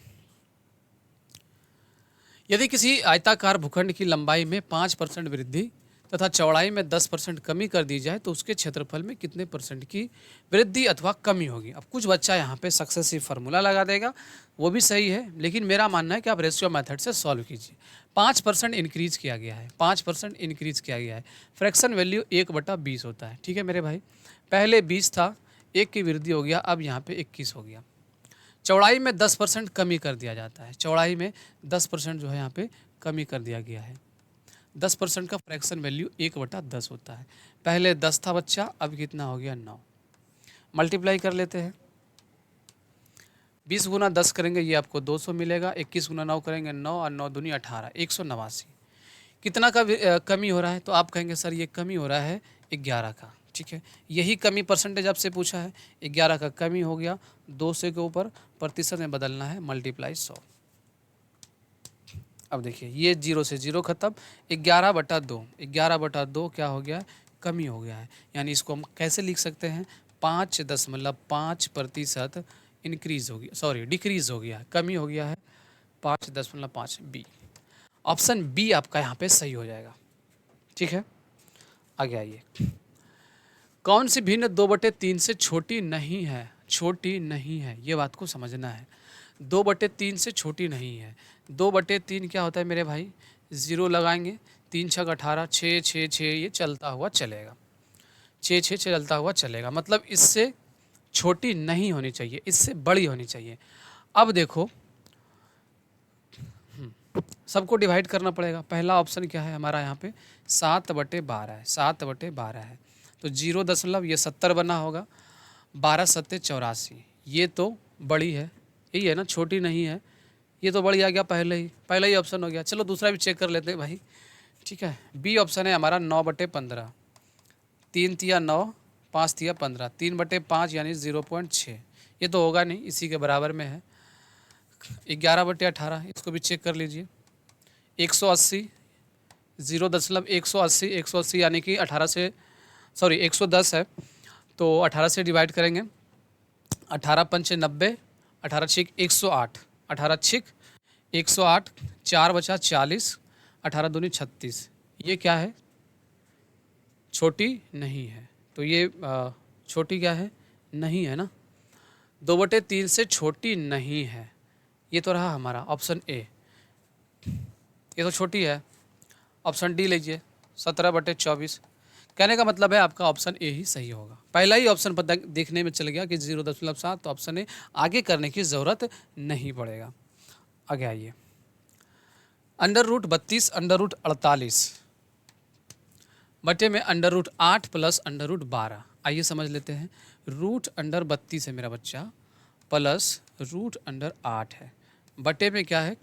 यदि किसी आयताकार भूखंड की लंबाई में 5% वृद्धि तथा चौड़ाई में 10% कमी कर दी जाए तो उसके क्षेत्रफल में कितने % की वृद्धि अथवा कमी होगी। अब कुछ बच्चा यहाँ पे सक्सेसिव फार्मूला लगा देगा, वो भी सही है, लेकिन मेरा मानना है कि आप रेशियो मेथड से सॉल्व कीजिए। 5% इंक्रीज किया गया है, 5% इंक्रीज किया गया है। फ्रैक्शन वैल्यू 1/20 होता है, ठीक है मेरे भाई। पहले 20 था, 1 की वृद्धि हो गया, अब यहाँ पे 21 हो गया। चौड़ाई में 10% कमी कर दिया जाता है, चौड़ाई में 10% जो है यहाँ पे कमी कर दिया गया है। 10% का फ्रैक्शन वैल्यू 1/10 होता है। पहले 10 था बच्चा, अब कितना हो गया 9। मल्टीप्लाई कर लेते हैं, 20 गुना 10 करेंगे ये आपको 200 मिलेगा, 21 गुना 9 करेंगे 9 और 9 दूनी 18, 189। कितना का कमी हो रहा है? तो आप कहेंगे सर ये कमी हो रहा है 11 का, ठीक है। यही कमी परसेंटेज आपसे पूछा है, 11 का कमी हो गया, 200 के ऊपर प्रतिशत में बदलना है, मल्टीप्लाई 100। अब देखिए ये 0 से 0 खत्म, 11/2, 11/2 क्या हो गया? कमी हो गया है। यानी इसको हम कैसे लिख सकते हैं? 5.5% इंक्रीज हो गया, सॉरी डिक्रीज हो गया, कमी हो गया है 5.5। बी, ऑप्शन बी आपका यहाँ पे सही हो जाएगा, ठीक है। आगे आइए। कौन सी भिन्न 2/3 से छोटी नहीं है? छोटी नहीं है, ये बात को समझना है। 2/3 से छोटी नहीं है। 2/3 क्या होता है मेरे भाई? 0 लगाएंगे, 3 छक 18, 6 6 6, ये चलता हुआ चलेगा, 6 6 चलता हुआ चलेगा। मतलब इससे छोटी नहीं होनी चाहिए, इससे बड़ी होनी चाहिए। अब देखो, सबको डिवाइड करना पड़ेगा। पहला ऑप्शन क्या है हमारा यहाँ पे 7/12 है, 7/12 है। तो 0 ये 70 बना होगा, 12 सत्ते 84, ये तो बड़ी है, यही है ना, छोटी नहीं है। ये तो बड़ी आ गया, पहला ही ऑप्शन हो गया। चलो दूसरा भी चेक कर लेते हैं भाई, ठीक है। बी ऑप्शन है हमारा 9/15, 3 तिया 9, 5 तिया 15, 3/5 यानी 0.6, ये तो होगा नहीं, इसी के बराबर में है। 11/18, इसको भी चेक कर लीजिए। 180, 0.180, 180 यानी कि 18 से, सॉरी 110 है, तो 18 से डिवाइड करेंगे। 18 पंचे 90, 18 छिक 108, 18 छिक 108, 4 बचा 40, 18 दूनी 36, ये क्या है, छोटी नहीं है। तो ये छोटी क्या है, नहीं है ना, 2/3 से छोटी नहीं है। ये तो रहा हमारा ऑप्शन ए, ये तो छोटी है। ऑप्शन डी लीजिए, 17/24। कहने का मतलब है आपका ऑप्शन ए ही सही होगा। पहला ही ऑप्शन पता देखने में चल गया कि 0.7, तो ऑप्शन ए आगे करने की ज़रूरत नहीं पड़ेगा। आगे आइए, √32 √48 बटे में √8 प्लस √12। आइए समझ लेते हैं। √32 है मेरा बच्चा, प्लस √8 है, बटे में क्या है,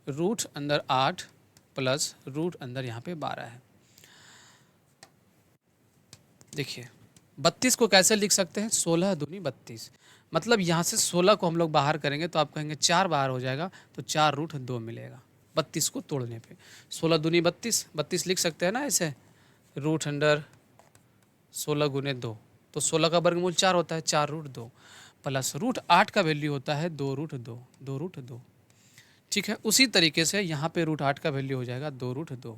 √8 प्लस √ यहाँ पे 12 है। देखिए 32 को कैसे लिख सकते हैं, 16 दूनी 32, मतलब यहाँ से 16 को हम लोग बाहर करेंगे तो आप कहेंगे 4 बाहर हो जाएगा, तो 4√2 मिलेगा 32 को तोड़ने पे। 16 दूनी 32, 32 लिख सकते हैं ना ऐसे, √16 गुने 2, तो 16 का वर्गमूल 4 होता है, 4√2 प्लस √8 का वैल्यू होता है 2√2, 2√2। ठीक है, उसी तरीके से यहाँ पे √8 का वैल्यू हो जाएगा 2√2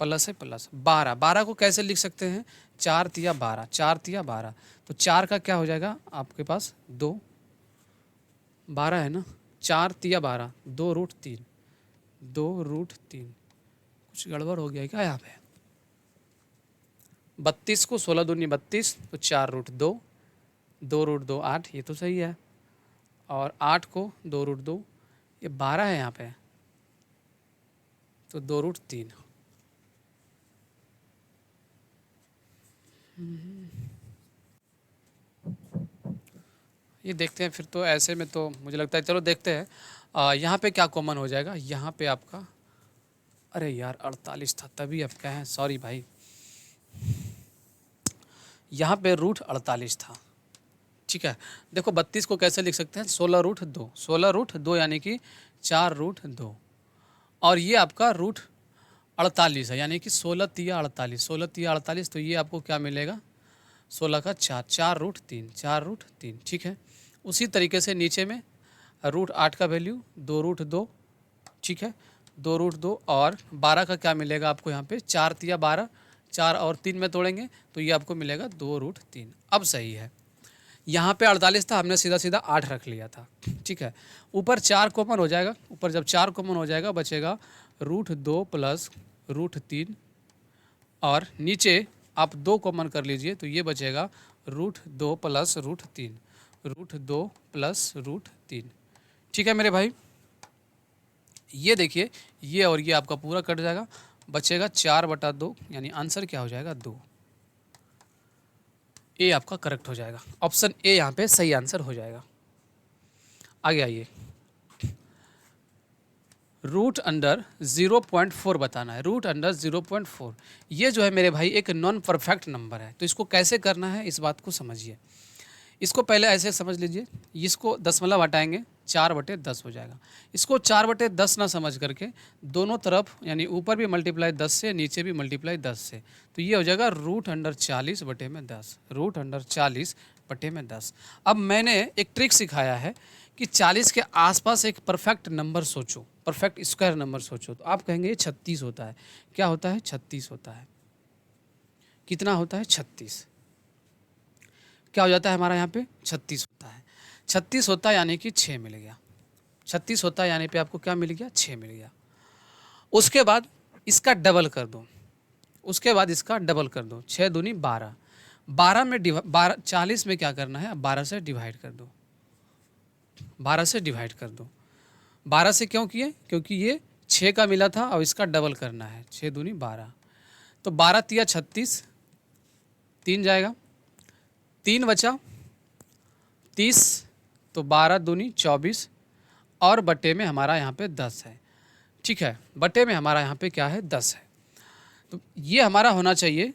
प्लस है प्लस 12। 12 को कैसे लिख सकते हैं, 4 तिया 12, 4 तिया 12, तो 4 का क्या हो जाएगा आपके पास 2, 12 है ना, 4 तिया 12, 2√3, 2√3। कुछ गड़बड़ हो गया है क्या यहाँ पे। 32 को 16 दूनी 32, तो 4√2, 2√2 8, ये तो सही है। और 8 को 2√2, ये 12 है यहाँ पे, तो 2√3। ये देखते हैं फिर, तो ऐसे में तो मुझे लगता है, चलो देखते हैं यहाँ पे क्या कॉमन हो जाएगा। यहाँ पे आपका, अरे यार 48 था, तभी आप क्या है, सॉरी भाई, यहाँ पे √48 था। ठीक है, देखो 32 को कैसे लिख सकते हैं, 16√2, 16√2 यानी कि 4√2, और ये आपका √48 है, यानी कि 16 तिया 48, 16 तिया 48, तो ये आपको क्या मिलेगा, 16 का 4, 4√3, 4√3। ठीक है, उसी तरीके से नीचे में √8 का वैल्यू 2√2, ठीक है, 2√2, और 12 का क्या मिलेगा आपको यहाँ पे, 4 तिया 12, 4 और 3 में तोड़ेंगे तो ये आपको मिलेगा 2√3। अब सही है, यहाँ पे 48 था, हमने सीधा सीधा 8 रख लिया था। ठीक है, ऊपर 4 कॉमन हो जाएगा, ऊपर जब 4 कॉमन हो जाएगा बचेगा √2 प्लस √3, और नीचे आप 2 कॉमन कर लीजिए तो ये बचेगा √2 प्लस √3, √2 प्लस √3। ठीक है मेरे भाई, ये देखिए, ये और ये आपका पूरा कट जाएगा, बचेगा 4/2, यानी आंसर क्या हो जाएगा, 2। ए आपका करेक्ट हो जाएगा, ऑप्शन ए यहाँ पे सही आंसर हो जाएगा। आगे आइए, √0.4 बताना है, √0.4। ये जो है मेरे भाई एक नॉन परफेक्ट नंबर है, तो इसको कैसे करना है इस बात को समझिए। इसको पहले ऐसे समझ लीजिए, इसको दशमलव हटाएंगे, 4/10 हो जाएगा। इसको 4/10 ना समझ करके दोनों तरफ, यानी ऊपर भी मल्टीप्लाई 10 से, नीचे भी मल्टीप्लाई 10 से, तो ये हो जाएगा √40/10, √40/10। अब मैंने एक ट्रिक सिखाया है कि 40 के आसपास एक परफेक्ट नंबर सोचो, परफेक्ट स्क्वायर नंबर सोचो, तो आप कहेंगे ये 36 होता है। क्या होता है, 36 होता है। कितना होता है, 36। क्या हो जाता है हमारा यहाँ पे, 36 होता है। 36 होता है यानी कि 6 मिल गया, 36 होता है यानी पे आपको क्या मिल गया, 6 मिल गया। उसके बाद इसका डबल कर दो, उसके बाद इसका डबल कर दो, 6 दूनी 12, 12 में 40 में क्या करना है, 12 से डिवाइड कर दो, 12 से डिवाइड कर दो, 12 से क्यों किए? क्योंकि ये 6 का मिला था और इसका डबल करना है, 6 दूनी 12। तो 12 तिया 36, 3 जाएगा, 3 बचा 30, तो 12 दूनी 24 और बटे में हमारा यहाँ पे 10 है। ठीक है, बटे में हमारा यहाँ पे क्या है? 10 है। तो ये हमारा होना चाहिए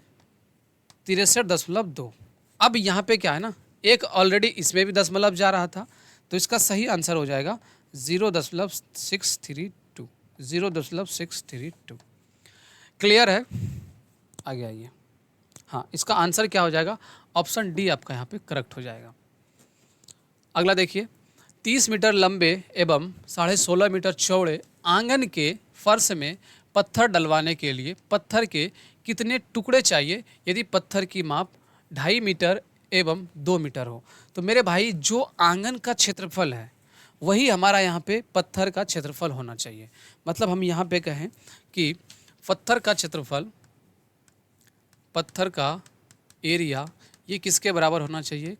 63.2। अब यहाँ पे क्या है ना, एक ऑलरेडी इसमें भी दशमलव जा रहा था, तो इसका सही आंसर हो जाएगा 0.632, 0.632। क्लियर है? आगे आइए। हाँ, इसका आंसर क्या हो जाएगा? ऑप्शन डी आपका यहाँ पे करेक्ट हो जाएगा। अगला देखिए, 30 मीटर लंबे एवं 16.5 मीटर चौड़े आंगन के फर्श में पत्थर डलवाने के लिए पत्थर के कितने टुकड़े चाहिए यदि पत्थर की माप 2.5 मीटर एवं 2 मीटर हो? तो मेरे भाई, जो आंगन का क्षेत्रफल है वही हमारा यहाँ पे पत्थर का क्षेत्रफल होना चाहिए। मतलब हम यहाँ पे कहें कि पत्थर का क्षेत्रफल, पत्थर का एरिया, ये किसके बराबर होना चाहिए?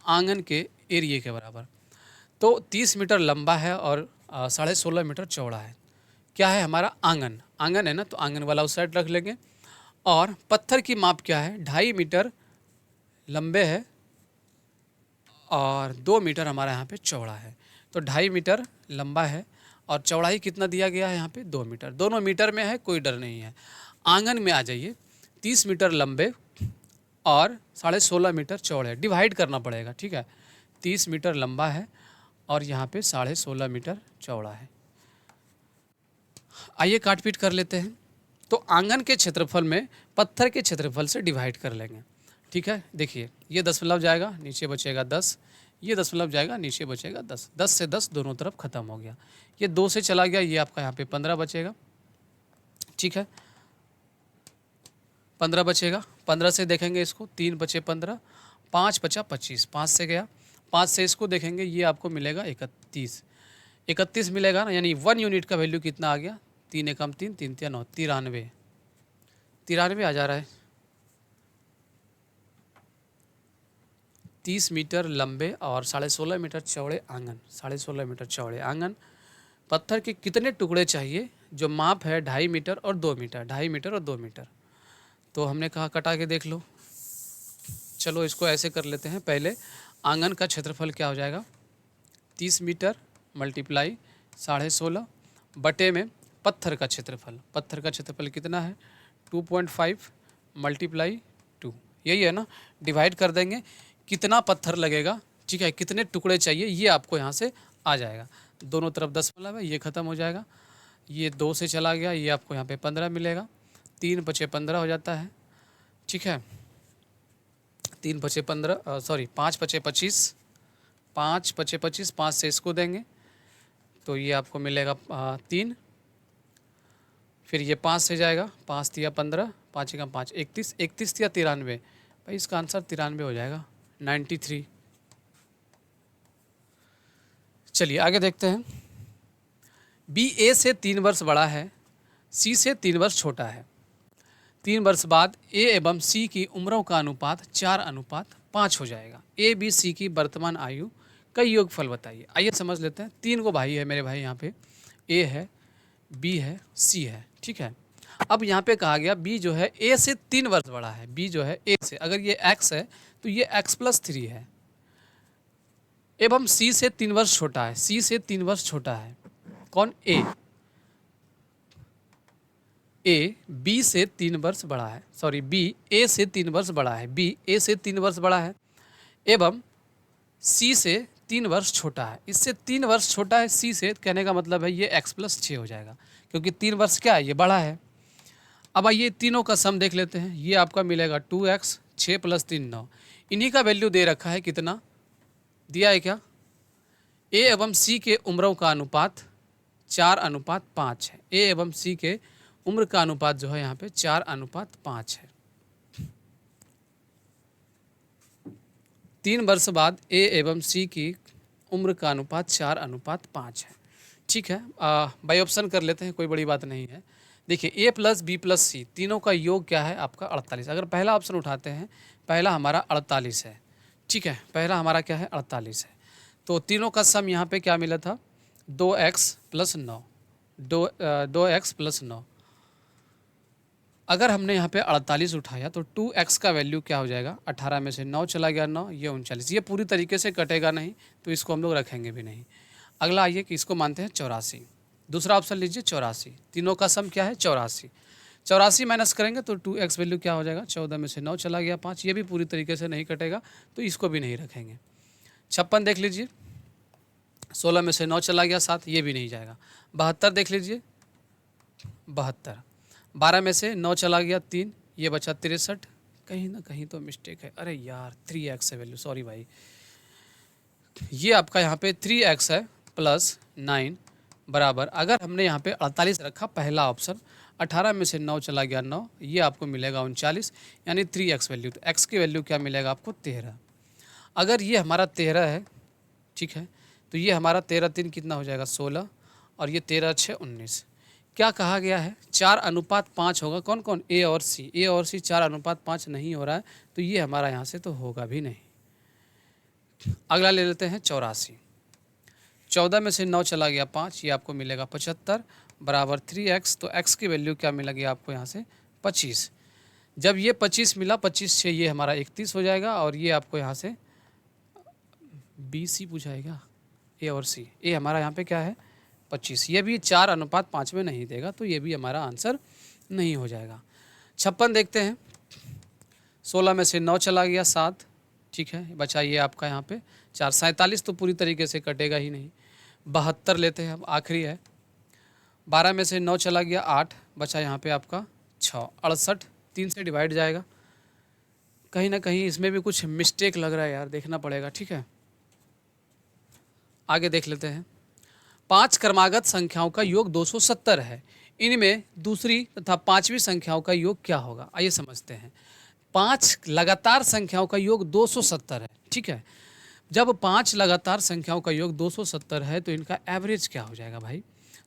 आंगन के एरिया के बराबर। तो 30 मीटर लंबा है और 16.5 मीटर चौड़ा है। क्या है हमारा? आंगन। आंगन है ना, तो आंगन वाला उस साइड रख लेंगे। और पत्थर की माप क्या है? 2.5 मीटर लंबे है और 2 मीटर हमारा यहाँ पे चौड़ा है। तो 2.5 मीटर लंबा है और चौड़ाई कितना दिया गया है यहाँ पे? 2 मीटर। दोनों मीटर में है, कोई डर नहीं है। आंगन में आ जाइए, 30 मीटर लंबे और 16.5 मीटर चौड़े, डिवाइड करना पड़ेगा। ठीक है, 30 मीटर लंबा है और यहाँ पे 16.5 मीटर चौड़ा है। आइए काट पीट कर लेते हैं। तो आंगन के क्षेत्रफल में पत्थर के क्षेत्रफल से डिवाइड कर लेंगे। ठीक है, देखिए, ये दशमलव जाएगा, नीचे बचेगा 10, ये दशमलव जाएगा, नीचे बचेगा 10, 10 से 10 दोनों तरफ खत्म हो गया। ये 2 से चला गया, ये आपका यहाँ पे 15 बचेगा। ठीक है, 15 बचेगा। 15 से देखेंगे इसको, 3 बचे 15, 5 बचा 25, 5 से गया, 5 से इसको देखेंगे, ये आपको मिलेगा 31, 31 मिलेगा ना, यानी 1 यूनिट का वैल्यू कितना आ गया? 3 एकम 3, 3 तिया 9, 93, 93 आ जा रहा है। 30 मीटर लंबे और 16.5 मीटर चौड़े आंगन, 16.5 मीटर चौड़े आंगन, पत्थर के कितने टुकड़े चाहिए? जो माप है 2.5 मीटर और 2 मीटर, 2.5 मीटर और 2 मीटर। तो हमने कहा कटा के देख लो। चलो इसको ऐसे कर लेते हैं। पहले आंगन का क्षेत्रफल क्या हो जाएगा? 30 मीटर मल्टीप्लाई 16.5 बटे में पत्थर का क्षेत्रफल, पत्थर का क्षेत्रफल कितना है? 2.5 मल्टीप्लाई 2, यही है ना, डिवाइड कर देंगे। कितना पत्थर लगेगा? ठीक है, कितने टुकड़े चाहिए, ये आपको यहाँ से आ जाएगा। दोनों तरफ दशमलव है, ये खत्म हो जाएगा, ये 2 से चला गया, ये आपको यहाँ पे 15 मिलेगा, 3 बचे 15 हो जाता है। ठीक है, 3 बचे 15, सॉरी 5 बचे 25, 5 बचे 25, 5 से इसको देंगे तो ये आपको मिलेगा 3, फिर ये 5 से जाएगा, 5 तिया 15, 5 एकम 5, 31, 31 तिया 93, भाई इसका आंसर 93 हो जाएगा, 93। चलिए आगे देखते हैं। बी ए से 3 वर्ष बड़ा है, सी से 3 वर्ष छोटा है। 3 वर्ष बाद ए एवं सी की उम्रों का अनुपात 4:5 हो जाएगा। ए बी सी की वर्तमान आयु का योगफल बताइए। आइए समझ लेते हैं। 3 को भाई है मेरे भाई, यहाँ पे ए है, बी है, सी है। ठीक है, अब यहाँ पे कहा गया बी जो है ए से 3 वर्ष बड़ा है। बी जो है ए से, अगर ये एक्स है तो ये x+3 है, एवं सी से 3 वर्ष छोटा है। सी से 3 वर्ष छोटा है कौन? ए। ए बी से 3 वर्ष बड़ा है, सॉरी बी ए से 3 वर्ष बड़ा है, बी ए से 3 वर्ष बड़ा है, एवं सी से 3 वर्ष छोटा है। इससे 3 वर्ष छोटा है सी से, कहने का मतलब है ये x+6 हो जाएगा, क्योंकि 3 वर्ष क्या है, ये बड़ा है। अब आइए तीनों का सम देख लेते हैं। ये आपका मिलेगा 2x, 6 + 3 9। इन्हीं का वैल्यू दे रखा है, कितना दिया है क्या? ए एवं सी के उम्रों का अनुपात 4:5 है। ए एवं सी के उम्र का अनुपात जो है यहाँ पे 4:5 है। 3 वर्ष बाद ए एवं सी की उम्र का अनुपात 4:5 है। ठीक है, बाई ऑप्शन कर लेते हैं, कोई बड़ी बात नहीं है। देखिए ए प्लस बी प्लस सी तीनों का योग क्या है आपका? 48। अगर पहला ऑप्शन उठाते हैं, पहला हमारा 48 है। ठीक है, पहला हमारा क्या है? 48 है। तो तीनों का सम यहाँ पे क्या मिला था? 2x+9, 2x+9। अगर हमने यहाँ पे 48 उठाया तो 2x का वैल्यू क्या हो जाएगा, 18 में से 9 चला गया 9, ये 39। ये पूरी तरीके से कटेगा नहीं तो इसको हम लोग रखेंगे भी नहीं। अगला आइए कि इसको मानते हैं 84। दूसरा ऑप्शन लीजिए 84, तीनों का सम क्या है 84। 84 माइनस करेंगे तो 2x वैल्यू क्या हो जाएगा, 14 में से 9 चला गया 5, ये भी पूरी तरीके से नहीं कटेगा तो इसको भी नहीं रखेंगे। 56 देख लीजिए, 16 में से 9 चला गया 7, ये भी नहीं जाएगा। 72 देख लीजिए, 72, 12 में से 9 चला गया 3, ये बचा 63। कहीं ना कहीं तो मिस्टेक है, अरे यार 3x है वैल्यू, सॉरी भाई। ये आपका यहाँ पे 3x है प्लस 9 बराबर, अगर हमने यहाँ पे 48 रखा पहला ऑप्शन, 18 में से 9 चला गया 9, ये आपको मिलेगा 39, यानी 3x वैल्यू। तो x की वैल्यू क्या मिलेगा आपको 13। अगर ये हमारा 13 है, ठीक है, तो ये हमारा 13 3 कितना हो जाएगा 16, और ये 13 6 19। क्या कहा गया है, 4:5 होगा। कौन कौन, ए और सी, ए और सी 4:5 नहीं हो रहा है तो ये हमारा यहाँ से तो होगा भी नहीं। अगला ले लेते हैं 84, 14 में से 9 चला गया 5, ये आपको मिलेगा 75 बराबर 3x। तो x की वैल्यू क्या मिलेगी आपको यहाँ से 25। जब ये 25 मिला, 25 से ये हमारा 31 हो जाएगा, और ये आपको यहाँ से बी सी पूछाएगा, ए और सी। ए हमारा यहाँ पे क्या है 25, ये भी 4:5 में नहीं देगा तो ये भी हमारा आंसर नहीं हो जाएगा। 56 देखते हैं, 16 में से 9 चला गया 7, ठीक है, बचा ये आपका यहाँ पे 4, 47 तो पूरी तरीके से कटेगा ही नहीं। 72 लेते हैं, अब आखिरी है, 12 में से 9 चला गया 8, बचा यहाँ पे आपका 6, 68 3 से डिवाइड जाएगा। कहीं ना कहीं इसमें भी कुछ मिस्टेक लग रहा है यार, देखना पड़ेगा, ठीक है। आगे देख लेते हैं, 5 क्रमागत संख्याओं का योग 270 है, इनमें दूसरी तथा पांचवी संख्याओं का योग क्या होगा, आइए समझते हैं। 5 लगातार संख्याओं का योग 270 है, ठीक है। जब 5 लगातार संख्याओं का योग 270 है तो इनका एवरेज क्या हो जाएगा भाई,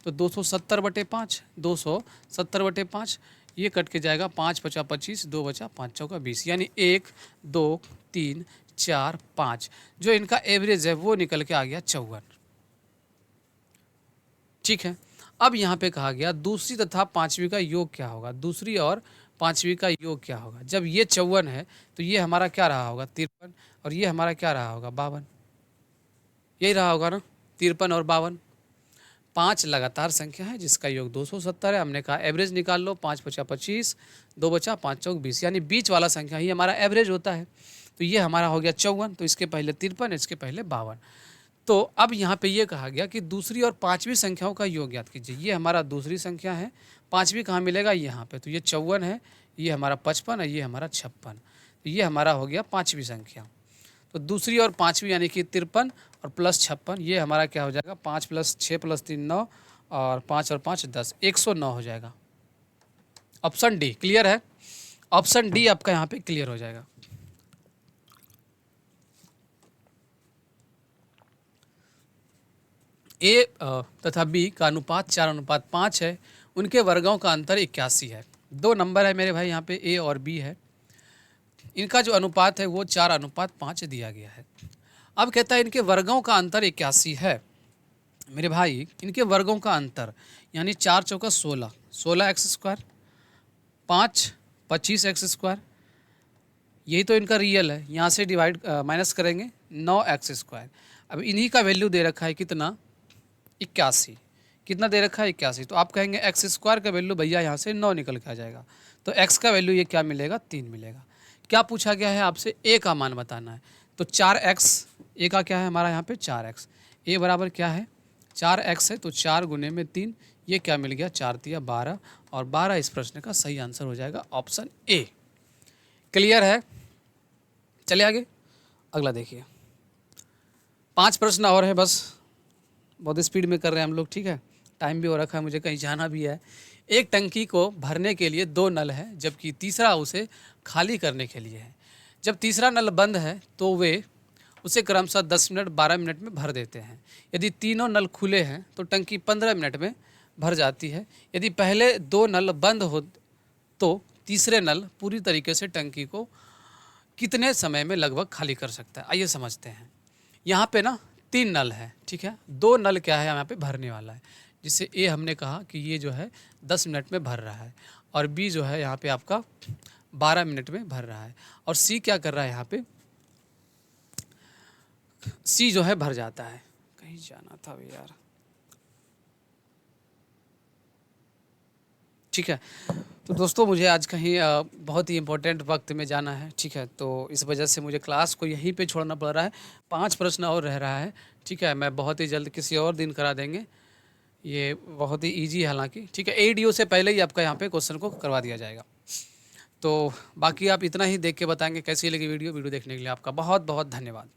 तो 270/5, 270/5, ये कट के जाएगा, 5 बचा 25, 2 बचा 5 चौका 20, यानी 1 2 3 4 5, जो इनका एवरेज है वो निकल के आ गया 54, ठीक है। अब यहाँ पे कहा गया दूसरी तथा पांचवी का योग क्या होगा, दूसरी और पांचवी का योग क्या होगा। जब ये 54 है तो ये हमारा क्या रहा होगा 53, और ये हमारा क्या रहा होगा 52, यही रहा होगा ना 53 और 52। 5 लगातार संख्या है जिसका योग 270 है, हमने कहा एवरेज निकाल लो, 5 बचा 25, 2 बचा 5 चौक 20, यानी बीच वाला संख्या ही हमारा एवरेज होता है। तो ये हमारा हो गया 54, तो इसके पहले 53, इसके पहले 52। तो अब यहाँ पे ये कहा गया कि दूसरी और पांचवी संख्याओं का योग ज्ञात कीजिए। ये हमारा दूसरी संख्या है, पांचवी कहाँ मिलेगा यहाँ पे, तो ये 54 है, ये हमारा 55 है, ये हमारा 56, तो ये हमारा हो गया पांचवी संख्या। तो दूसरी और पांचवी यानी कि 53 और प्लस 56, ये हमारा क्या हो जाएगा 5 + 6 + 3 9, और 5 और 5 10, 109 हो जाएगा। ऑप्शन डी क्लियर है, ऑप्शन डी आपका यहाँ पे क्लियर हो जाएगा। ए तथा बी का अनुपात 4:5 है, उनके वर्गों का अंतर 81 है। 2 नंबर है मेरे भाई, यहाँ पे ए और बी है, इनका जो अनुपात है वो 4:5 दिया गया है। अब कहता है इनके वर्गों का अंतर 81 है। मेरे भाई इनके वर्गों का अंतर यानी 4 चौका 16, 16x², 5 25x², यही तो इनका रियल है। यहाँ से डिवाइड माइनस करेंगे 9x²। अब इन्हीं का वैल्यू दे रखा है कितना 81, कितना दे रखा है 81, तो आप कहेंगे x² का वैल्यू भैया यहाँ से 9 निकल के आ जाएगा, तो x का वैल्यू ये क्या मिलेगा 3 मिलेगा। क्या पूछा गया है आपसे, a का मान बताना है, तो 4x, a का क्या है हमारा यहाँ पे 4x, a बराबर क्या है 4x है, तो 4 गुने में 3, ये क्या मिल गया 4 × 12, और 12 इस प्रश्न का सही आंसर हो जाएगा ऑप्शन ए। क्लियर है, चलिए आगे अगला देखिए। 5 प्रश्न और है बस, बहुत स्पीड में कर रहे हैं हम लोग, ठीक है, टाइम भी हो रखा है, मुझे कहीं जाना भी है। एक टंकी को भरने के लिए 2 नल है, जबकि तीसरा उसे खाली करने के लिए है। जब तीसरा नल बंद है तो वे उसे क्रमशः 10 मिनट 12 मिनट में भर देते हैं। यदि तीनों नल खुले हैं तो टंकी 15 मिनट में भर जाती है। यदि पहले 2 नल बंद हो तो तीसरे नल पूरी तरीके से टंकी को कितने समय में लगभग खाली कर सकता है, आइए समझते हैं। यहाँ पे ना 3 नल है, ठीक है। 2 नल क्या है यहाँ पे भरने वाला है, जिससे ए हमने कहा कि ये जो है 10 मिनट में भर रहा है और बी जो है यहाँ पे आपका 12 मिनट में भर रहा है और सी क्या कर रहा है यहाँ पे, सी जो है भर जाता है। कहीं जाना था अभी यार, ठीक है। तो दोस्तों मुझे आज कहीं बहुत ही इम्पोर्टेंट वक्त में जाना है, ठीक है। तो इस वजह से मुझे क्लास को यहीं पे छोड़ना पड़ रहा है। 5 प्रश्न और रह रहा है, ठीक है। मैं बहुत ही जल्द किसी और दिन करा देंगे, ये बहुत ही ईजी है हालांकि, ठीक है। एडीओ से पहले ही आपका यहाँ पे क्वेश्चन को करवा दिया जाएगा। तो बाकी आप इतना ही देख के बताएंगे कैसी लगी वीडियो। वीडियो देखने के लिए आपका बहुत बहुत धन्यवाद।